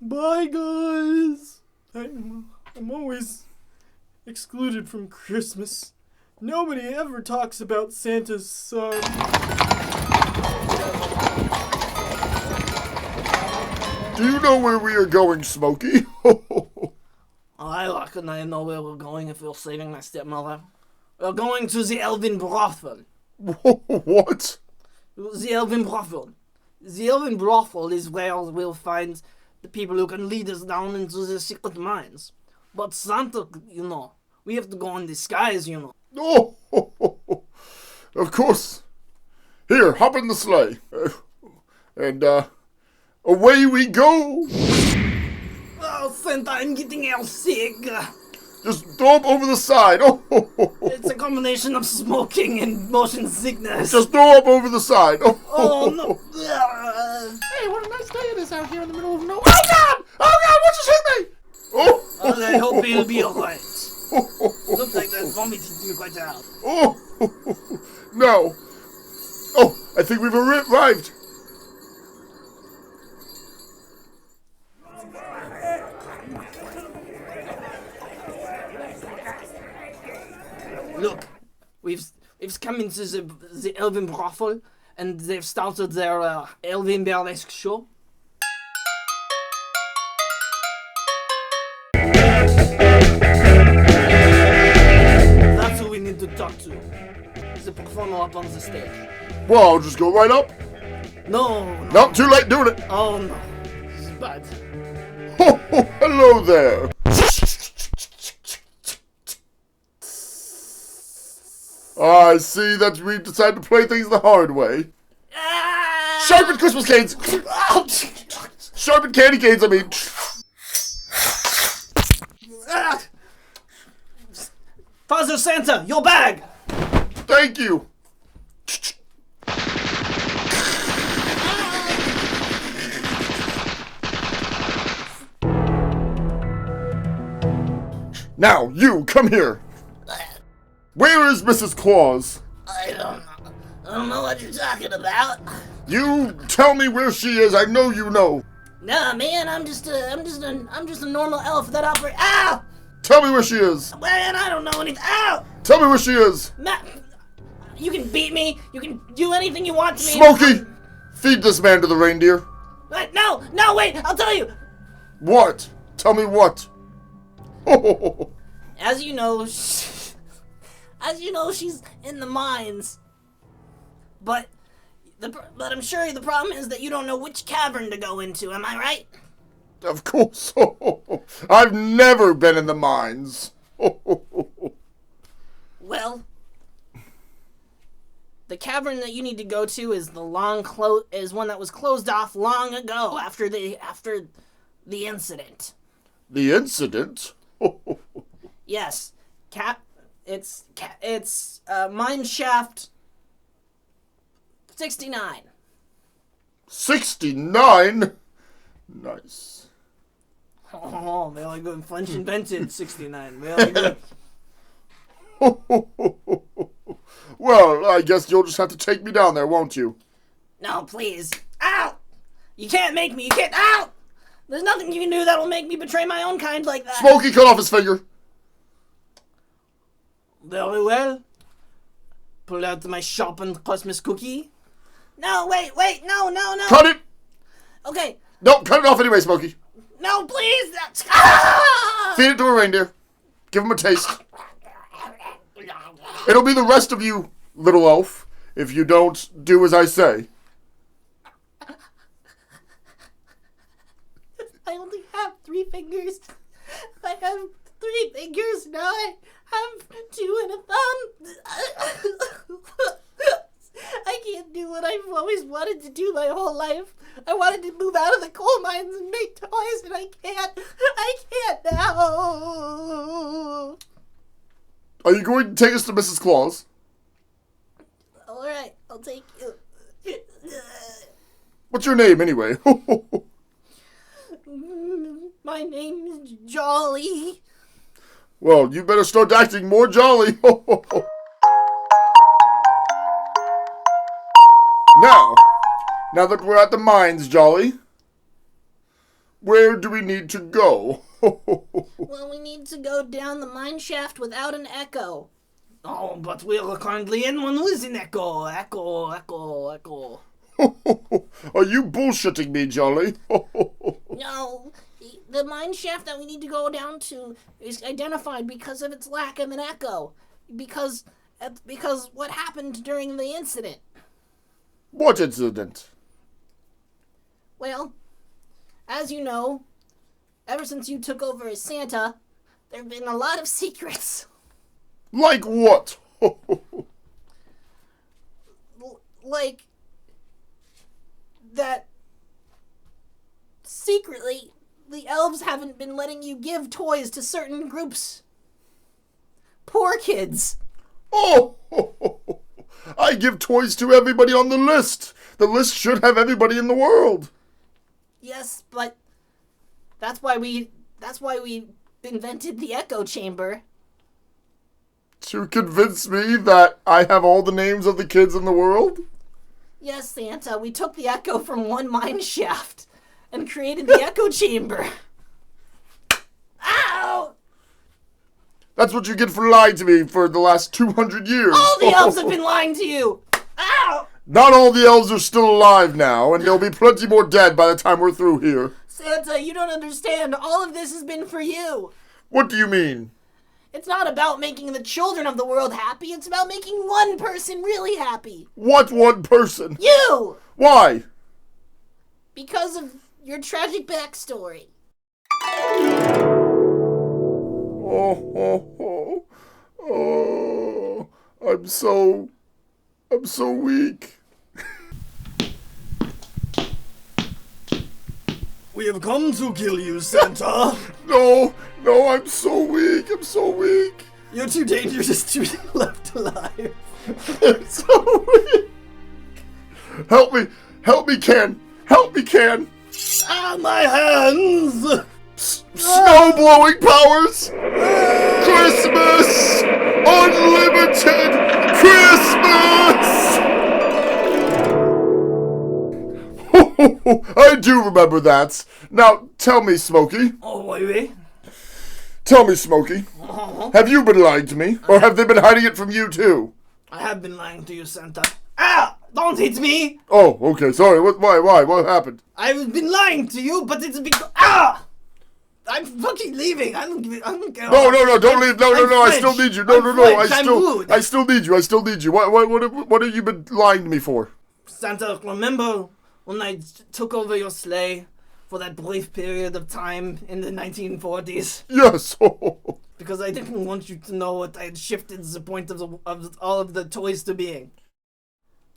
Bye, guys. I'm always excluded from Christmas. Nobody ever talks about Santa's son. Do you know where we are going, Smokey? Ho, ho, ho. I reckon I know where we're going if we're saving my stepmother. We're going to the elven brothel. What? The elven brothel. The elven brothel is where we'll find the people who can lead us down into the secret mines. But Santa, we have to go in disguise, Oh, ho, ho, ho. Of course. Here, hop in the sleigh. And away we go. Oh, Santa, I'm getting air sick. Just throw up over the side. Oh, ho, ho, ho. It's a combination of smoking and motion sickness. Just throw up over the side. Oh, Oh, ho, no. ho, ho. Hey, what a nice day it is out here in the middle of nowhere. Oh, God! Oh, God, what just hit me? Oh, Oh, I hope he'll be alright. ho, ho, ho. Looks like that vomiting you quite out. Oh, ho, ho, ho. No. Oh, I think we've arrived. Look, we've come into the elven brothel, and they've started their elven burlesque show. That's who we need to talk to. The performer up on the stage. Well, I'll just go right up. No. Nope, too late doing it. Oh no. This is bad. Ho, ho, hello there. I see that we decided to play things the hard way. Sharpen Christmas canes! Sharpen candy canes, I mean. Father Santa, your bag! Thank you. Now, you, come here. Where is Mrs. Claus? I don't know what you're talking about. You tell me where she is. I know you know. Nah, man, I'm just a normal elf that operates. Ow! Tell me where she is. Man, I don't know anything. Ow! Tell me where she is. You can beat me. You can do anything you want to me. Smokey, feed this man to the reindeer. No, wait, I'll tell you. What? Tell me what? As you know, she's in the mines. But I'm sure the problem is that you don't know which cavern to go into. Am I right? Of course. I've never been in the mines. Well, the cavern that you need to go to is is one that was closed off long ago after the incident. The incident? Yes, it's mine shaft 69. 69? Nice. Oh, very good. French invented 69. Very good. Well, I guess you'll just have to take me down there, won't you? No, please. Ow! You can't make me. You can't. Ow! There's nothing you can do that will make me betray my own kind like that. Smokey, cut off his finger. Very well. Pull out my sharpened Christmas cookie. No, wait, no. Cut it! Okay, No, cut it off anyway, Smokey. no, please. Ah! Feed it to a reindeer. Give him a taste. It'll be the rest of you, little elf, if you don't do as I say. I only have 3 fingers. I have 3 fingers now. I have 2 and a thumb. I can't do what I've always wanted to do my whole life. I wanted to move out of the coal mines and make toys, and I can't. I can't now. Are you going to take us to Mrs. Claus? All right, I'll take you. What's your name, anyway? My name is Jolly. Well, you better start acting more jolly. Now that we're at the mines, Jolly, where do we need to go? Well, we need to go down the mine shaft without an echo. Oh, but we're currently in one with an echo. Echo. Are you bullshitting me, Jolly? No, the mine shaft that we need to go down to is identified because of its lack of an echo. Because what happened during the incident. What incident? Well, as you know, ever since you took over as Santa, there have been a lot of secrets. Like what? Like that secretly the elves haven't been letting you give toys to certain groups. Poor kids. Oh! I give toys to everybody on the list. The list should have everybody in the world. Yes, but that's why we invented the echo chamber. To convince me that I have all the names of the kids in the world? Yes, Santa, we took the echo from one mine shaft and created the echo chamber. Ow! That's what you get for lying to me for the last 200 years. All the elves have been lying to you! Ow! Not all the elves are still alive now, and there'll be plenty more dead by the time we're through here. Santa, you don't understand. All of this has been for you. What do you mean? It's not about making the children of the world happy. It's about making one person really happy. What one person? You! Why? Because of your tragic backstory. Oh, I'm so weak. We have come to kill you, Santa. No, I'm so weak. You're too dangerous to be left alive. I'm so weak. Help me, Ken. Ah, my hands! Snow blowing powers. Christmas, unlimited Christmas. I do remember that. Now, tell me, Smokey. Oh, wait. Tell me, Smokey. Have you been lying to me? Or have they been hiding it from you, too? I have been lying to you, Santa. Ah! Don't hit me! Oh, okay, sorry. Why? What happened? I've been lying to you, but it's because... Ah! I'm fucking leaving. I don't care. No, don't leave. No, I still need you. No, I'm rude. I still need you. What have you been lying to me for? Santa, remember when I took over your sleigh for that brief period of time in the 1940s? Yes. Because I didn't want you to know what I had shifted the point of all of the toys to being.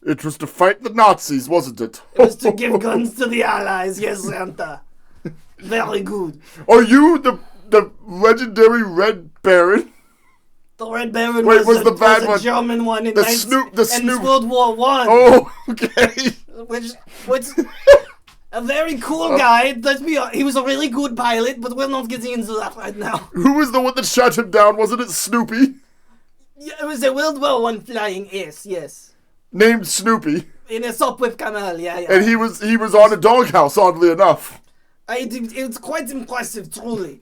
It was to fight the Nazis, wasn't it? It was to give guns to the Allies, yes, Santa. Very good. Are you the legendary Red Baron? The Red Baron was was the bad a one. German one in The Snoop. World War One. Oh, okay. Which a very cool guy. He was a really good pilot, but we're not getting into that right now. Who was the one that shot him down? Wasn't it Snoopy? Yeah, it was a World War One flying ace, yes. Named Snoopy. In a soap with Kamal, yeah. And he was on a doghouse, oddly enough. It was quite impressive, truly.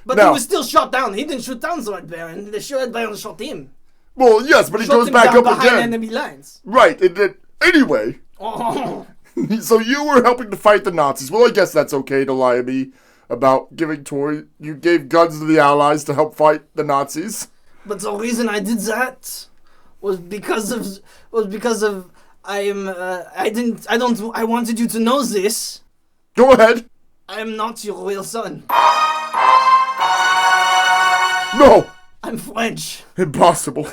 But Now, he was still shot down. He didn't shoot down the Red Baron. The Red Baron shot him. Well, yes, but he Shot goes him back down up behind again. enemy lines. Right. Anyway. Oh. So you were helping to fight the Nazis. Well, I guess that's okay to lie to me about giving toys. You gave guns to the Allies to help fight the Nazis. But the reason I did that was because of I wanted you to know this. Go ahead. I am not your real son. No. I'm French. Impossible.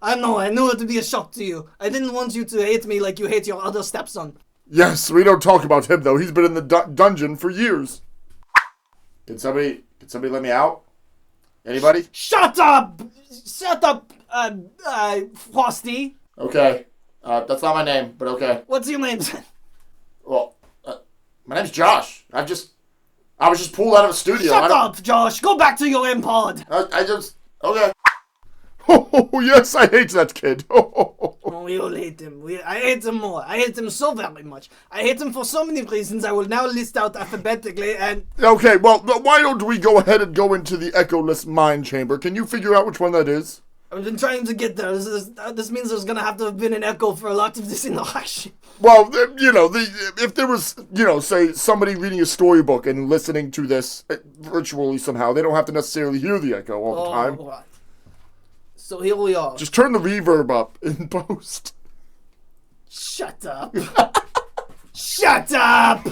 I know, I knew it would be a shock to you. I didn't want you to hate me like you hate your other stepson. Yes, we don't talk about him, though. He's been in the dungeon for years. Can somebody let me out? Anybody? Shut up! Shut up, Frosty. Okay. That's not my name, but okay. What's your name? Well, my name's Josh. I was just pulled out of a studio. Shut up, Josh. Go back to your imPod. Okay. Oh, yes, I hate that kid. Oh, we all hate him. I hate him more. I hate him so very much. I hate him for so many reasons I will now list out alphabetically and... Okay, well, why don't we go ahead and go into the echoless mind chamber? Can you figure out which one that is? I've been trying to get there. This means there's gonna have to have been an echo for a lot of this interaction. Well, if there was, say, somebody reading a storybook and listening to this virtually somehow, they don't have to necessarily hear the echo all the time. Right. So here we are. Just turn the reverb up in post. Shut up. Shut up!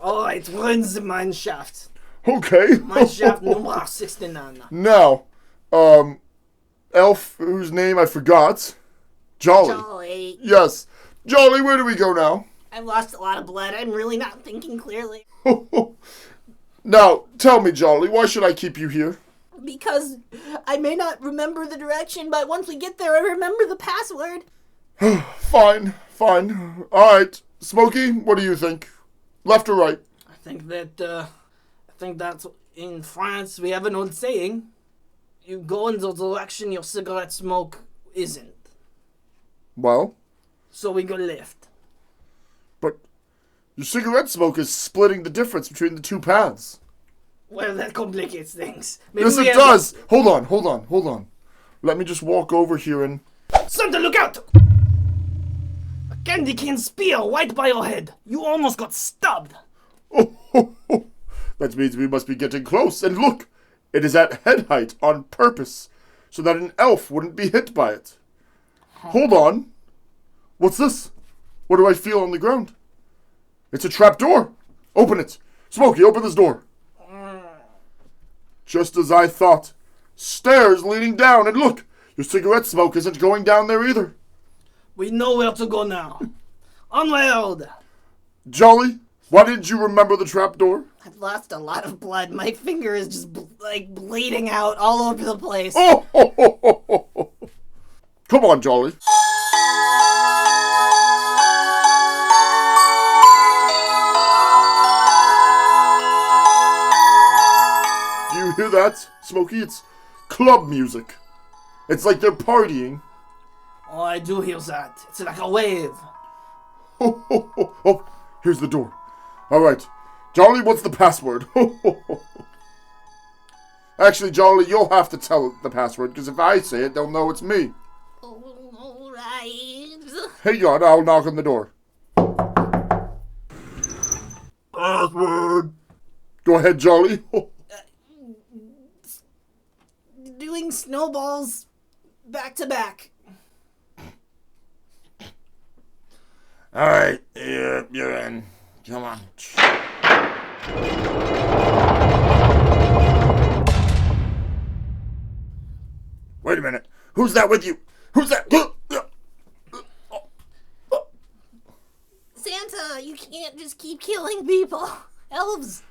Alright, we're in the mine shaft. Okay. Mine shaft number 69. Now, elf whose name I forgot. Jolly. Jolly. Yes. Jolly, where do we go now? I've lost a lot of blood. I'm really not thinking clearly. Now, tell me, Jolly, why should I keep you here? Because I may not remember the direction, but once we get there, I remember the password. Fine. Alright. Smokey, what do you think? Left or right? I think that's in France we have an old saying. You go in the direction your cigarette smoke isn't. Well? So we go left. But your cigarette smoke is splitting the difference between the two paths. Well, that complicates things. Maybe Yes, it does. Hold on. Let me just walk over here and... Santa, look out! A candy cane spear right by your head. You almost got stabbed. That means we must be getting close. And look, it is at head height on purpose, so that an elf wouldn't be hit by it. Hold on. What's this? What do I feel on the ground? It's a trap door. Open it. Smokey, open this door. Just as I thought. Stairs leading down, and look, your cigarette smoke isn't going down there either. We know where to go now. Onward! Jolly, why didn't you remember the trap door? I've lost a lot of blood. My finger is just bleeding out all over the place. Oh! Come on, Jolly. You hear that, Smokey? It's club music. It's like they're partying. Oh, I do hear that. It's like a wave. Oh, here's the door. All right. Jolly, what's the password? Actually, Jolly, you'll have to tell the password, because if I say it, they'll know it's me. All right. Hang on, I'll knock on the door. Password. Go ahead, Jolly. Doing snowballs back to back. All right, you're in. Come on. Wait a minute. Who's that with you? Who's that? Santa, you can't just keep killing people. Elves.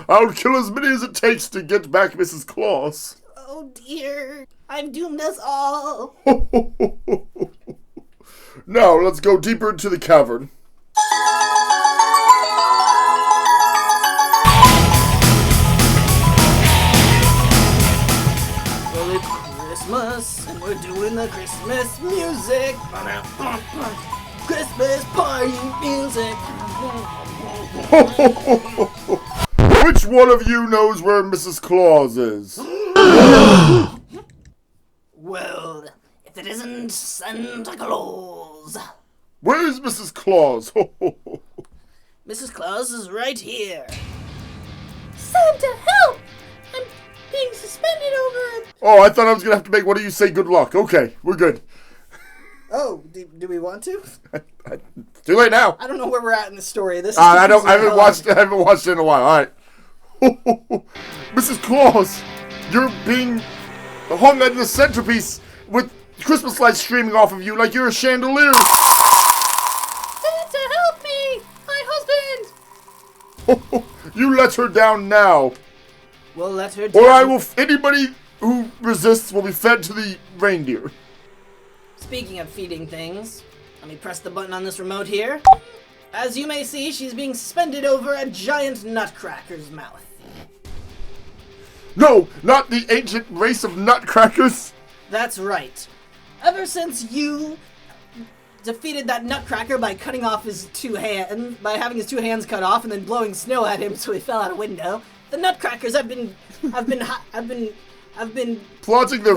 I'll kill as many as it takes to get back Mrs. Claus. Oh dear. I've doomed us all. Now, let's go deeper into the cavern. Well, it's Christmas, and we're doing the Christmas music. Christmas party music. Which one of you knows where Mrs. Claus is? Well, if it isn't Santa Claus. Where's Mrs. Claus? Mrs. Claus is right here. Santa, help! I'm being suspended over. Oh, I thought I was going to have to make one of you say good luck. Okay, we're good. Oh, do we want to? Too late now. I don't know where we're at in the story. This is I haven't confusing. watched it in a while. All right. Mrs. Claus, you're being hung in the centerpiece with Christmas lights streaming off of you like you're a chandelier. Santa, help me! My husband! You let her down now, We'll let her down. or I will. Anybody who resists will be fed to the reindeer. Speaking of feeding things, let me press the button on this remote here. As you may see, she's being suspended over a giant nutcracker's mouth. No, not the ancient race of nutcrackers. That's right. Ever since you defeated that nutcracker by cutting off his two hands, by having his two hands cut off and then blowing snow at him so he fell out a window, the nutcrackers have been Plotting their Plotting their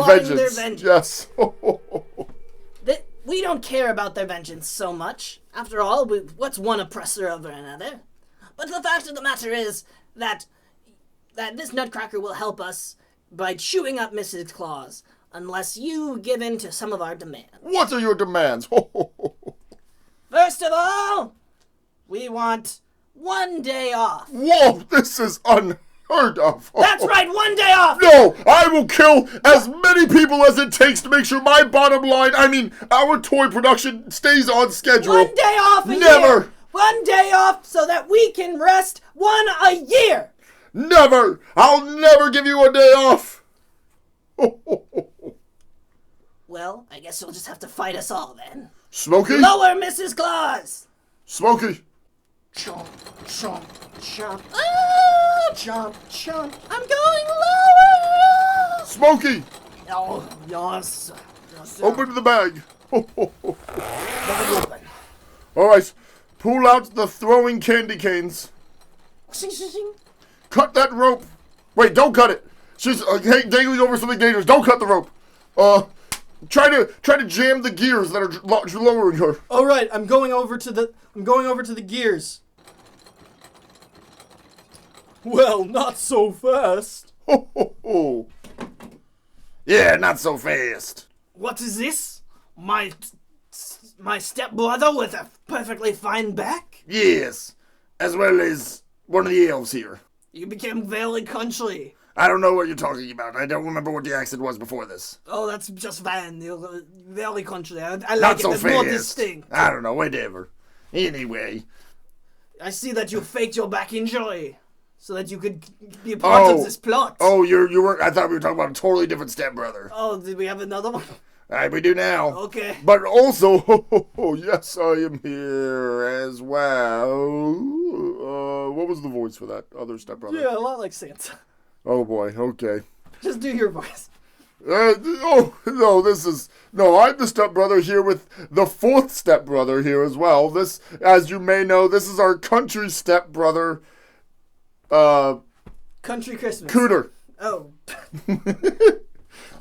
vengeance. vengeance. Yes. we don't care about their vengeance so much. After all, what's one oppressor over another? But the fact of the matter is that this nutcracker will help us by chewing up Mrs. Claus, unless you give in to some of our demands. What are your demands? First of all, we want 1 day off. Whoa, this is unheard of. That's right, 1 day off! No, I will kill as many people as it takes to make sure my bottom line, our toy production stays on schedule. 1 day off a Never. year! 1 day off so that we can rest one a year! Never! I'll never give you a day off! Well, I guess you'll just have to fight us all then. Smokey? Lower, Mrs. Claus! Smokey! Chomp, chomp, chomp. Ah! Chomp, chomp. I'm going lower! Smokey! Oh, yes. Yes, Open the bag. open. Alright, pull out the throwing candy canes. Sing, sing, sing. Cut that rope. Wait, don't cut it. She's dangling over some of the gators. Don't cut the rope. Try to jam the gears that are lowering her. All right, I'm going over to the gears. Well, not so fast. Yeah, not so fast. What is this? My stepbrother with a perfectly fine back? Yes, as well as one of the elves here. You became very country. I don't know what you're talking about. I don't remember what the accent was before this. Oh, that's just fine. You're very country. I like Not it. so It's more fast. distinct. I don't know, whatever. Anyway. I see that you faked your back injury so that you could be a part of this plot. Oh, you weren't. I thought we were talking about a totally different stepbrother. Oh, did we have another one? Alright, we do now. Okay. But also, yes, I am here as well. What was the voice for that other stepbrother? Yeah, a lot like Santa. Oh boy, okay. Just do your voice. No, I'm the stepbrother here with the fourth stepbrother here as well. This, as you may know, this is our country stepbrother, Country Christmas. Cooter. Oh.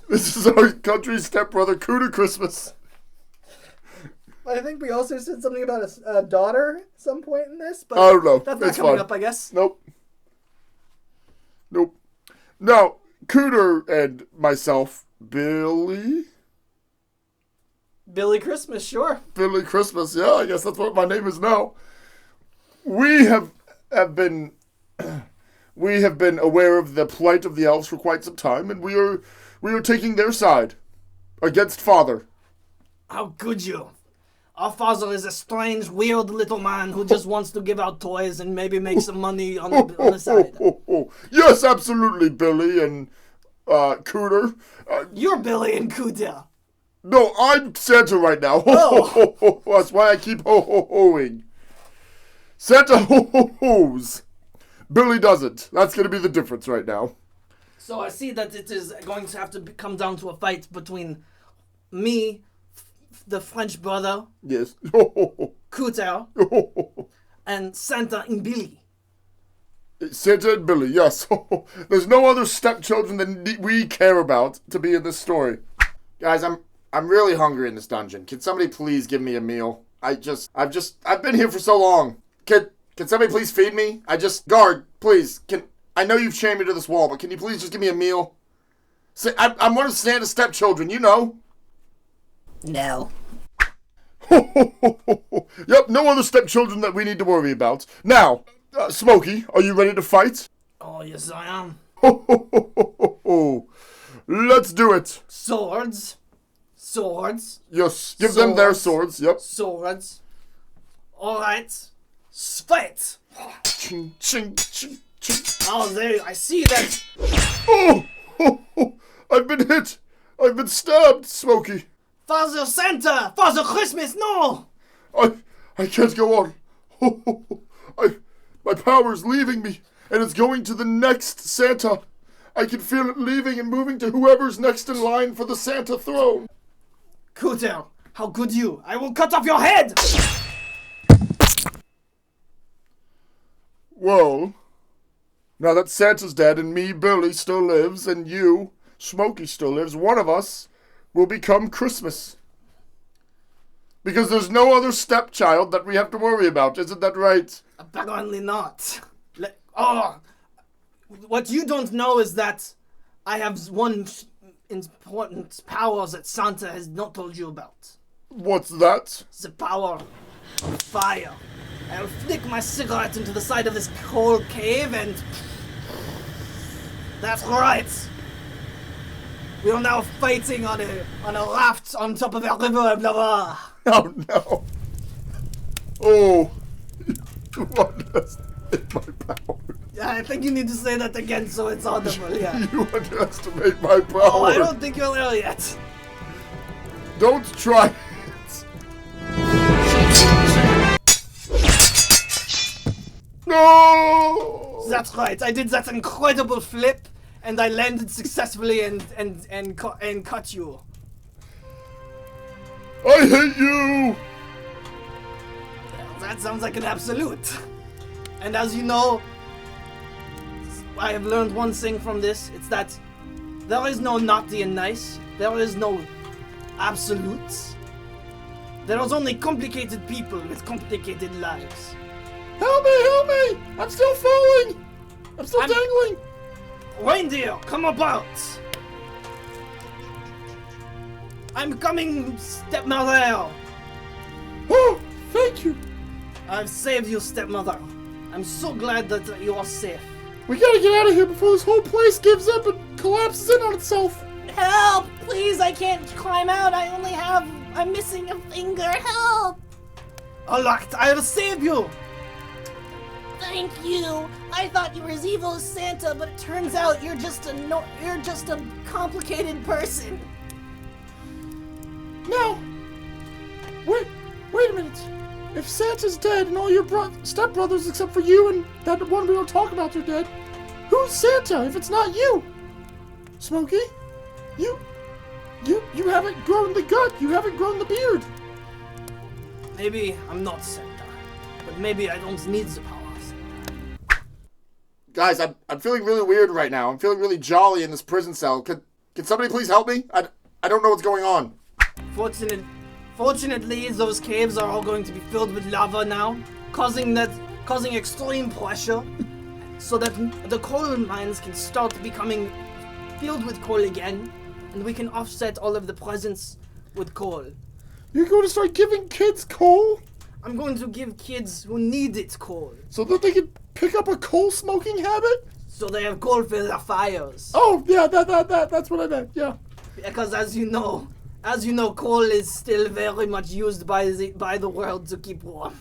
This is our country stepbrother, Cooter Christmas. I think we also said something about a daughter at some point in this, but I don't know. that's not It's coming fine. up, I guess. Nope. Now, Cooter and myself, Billy Christmas, sure. Christmas, yeah, I guess that's what my name is now. We have been aware of the plight of the elves for quite some time, and we are taking their side against Father. How could you? Our father is a strange, weird little man who just wants to give out toys and maybe make some money on the side. Yes, absolutely, Billy and Cooter. You're Billy and Cooter. No, I'm Santa right now. Oh. That's why I keep ho-ho-hoing. Santa ho-ho-hos. Billy doesn't. That's going to be the difference right now. So I see that it is going to have to come down to a fight between me, the French brother, Yes. Cooter, and Santa and Billy. Santa and Billy, yes. There's no other stepchildren that we care about to be in this story. Guys, I'm really hungry in this dungeon. Can somebody please give me a meal? I've been here for so long. Can somebody please feed me? Guard, please. I know you've chained me to this wall, but can you please just give me a meal? I'm one of Santa's stepchildren, you know. No. Yep, no other stepchildren that we need to worry about. Now, Smokey, are you ready to fight? Oh, yes, I am. Ho, ho, ho, ho, ho, ho. Let's do it. Swords. Swords. Yes, give them their Swords. swords. Yep. Swords. All right. Fight. Ching, ching, ching, ching. Oh, there. I see that. Oh, ho, ho. I've been hit. I've been stabbed, Smokey. Father Santa. Father Christmas. No. I can't go on. Ho, ho, ho. My power's leaving me, and it's going to the next Santa. I can feel it leaving and moving to whoever's next in line for the Santa throne. Cooter, how could you? I will cut off your head. Well, now that Santa's dead and me, Billy, still lives, and you, Smokey, still lives, one of us will become Christmas. Because there's no other stepchild that we have to worry about, isn't that right? Apparently not. What you don't know is that I have one important power that Santa has not told you about. What's that? The power of fire. I'll flick my cigarette into the side of this cold cave and... That's right. We are now fighting on a raft on top of a river, blah blah. Oh no. Oh. You underestimate my power. Yeah, I think you need to say that again so it's audible, yeah. You underestimate my power. Oh, I don't think you're there yet. Don't try it. No! That's right, I did that incredible flip and I landed successfully and cut you. I hate you! That sounds like an absolute. And as you know, I have learned one thing from this. It's that there is no naughty and nice. There is no absolutes. There is only complicated people with complicated lives. Help me! Help me! I'm still falling! I'm still dangling! Reindeer, come about! I'm coming, stepmother! Oh, thank you! I've saved you, stepmother. I'm so glad that you are safe. We gotta get out of here before this whole place gives up and collapses in on itself. Help! Please, I can't climb out. I'm missing a finger. Help! Alright, I'll save you! Thank you. I thought you were as evil as Santa, but it turns out you're just a complicated person. Now, wait a minute. If Santa's dead and all your stepbrothers except for you and that one we don't talk about are dead, who's Santa if it's not you? Smokey, you haven't grown the gut. You haven't grown the beard. Maybe I'm not Santa, but maybe I don't need the power of Santa. Guys, I'm feeling really weird right now. I'm feeling really jolly in this prison cell. Can somebody please help me? I don't know what's going on. Fortunately, those caves are all going to be filled with lava now, causing extreme pressure, so that the coal mines can start becoming filled with coal again, and we can offset all of the presents with coal. You're going to start giving kids coal? I'm going to give kids who need it coal, So that they can pick up a coal smoking habit? so they have coal for their fires. Oh, yeah, that's what I meant, yeah. Because as you know, coal is still very much used by the world to keep warm.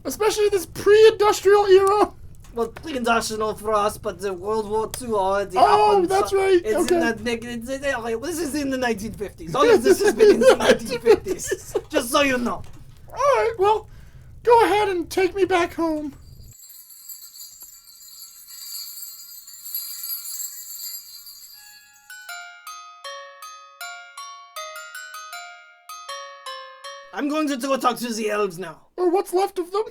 Especially this pre-industrial era. Well, pre-industrial for us, but the World War II already Oh, happened. that's so right, It's okay. in that this is in the 1950s. All of this has been in the 1950s. Just so you know. Alright, well, go ahead and take me back home. I'm going to go talk to the elves now. Or what's left of them?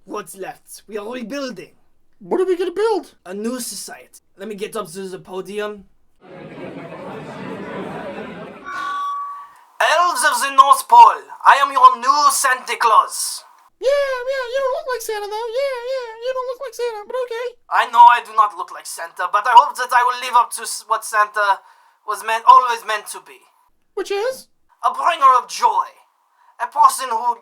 What's left? We are rebuilding What are we gonna build? a new society. Let me get up to the podium. Elves of the North Pole, I am your new Santa Claus. Yeah, you don't look like Santa though. Yeah, you don't look like Santa, but okay. I know I do not look like Santa, but I hope that I will live up to what Santa was always meant to be. Which is? A bringer of joy. A person who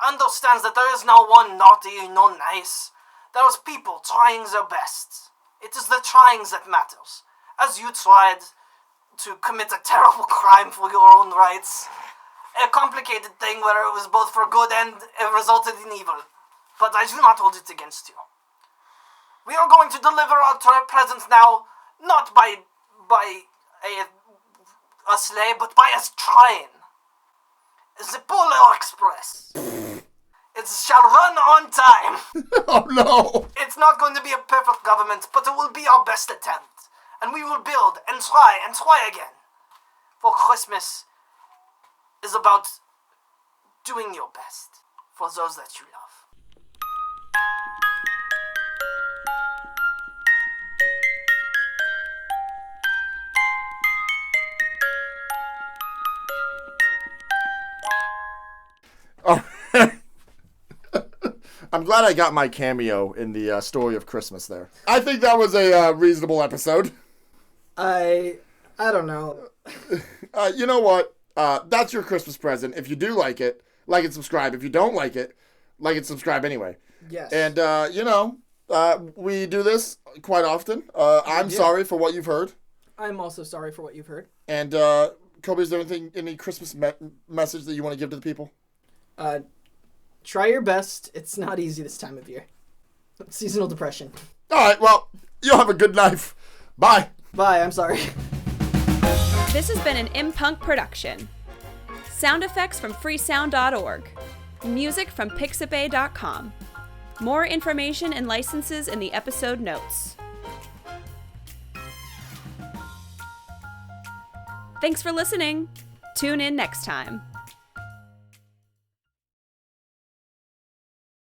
understands that there is no one naughty, no nice. There is people trying their best It is the trying that matters. As you tried to commit a terrible crime for your own rights. A complicated thing where it was both for good and it resulted in evil. But I do not hold it against you. We are going to deliver our presents now, not by a sleigh, but by a train. The Polar Express. It shall run on time. Oh no! It's not going to be a perfect government, but it will be our best attempt. And we will build and try again. For Christmas is about doing your best for those that you love. Oh. I'm glad I got my cameo in the story of Christmas there. I think that was a reasonable episode. I don't know. You know what? That's your Christmas present. If you do like it and subscribe. If you don't like it and subscribe anyway. Yes. And, we do this quite often. I'm sorry for what you've heard. I'm also sorry for what you've heard. And, Koby, is there any Christmas message that you want to give to the people? Try your best. It's not easy this time of year. Seasonal depression. All right, well, you'll have a good life. Bye. Bye, I'm sorry. This has been an imPunk production. Sound effects from freesound.org. Music from Pixabay.com. More information and licenses in the episode notes. Thanks for listening. Tune in next time.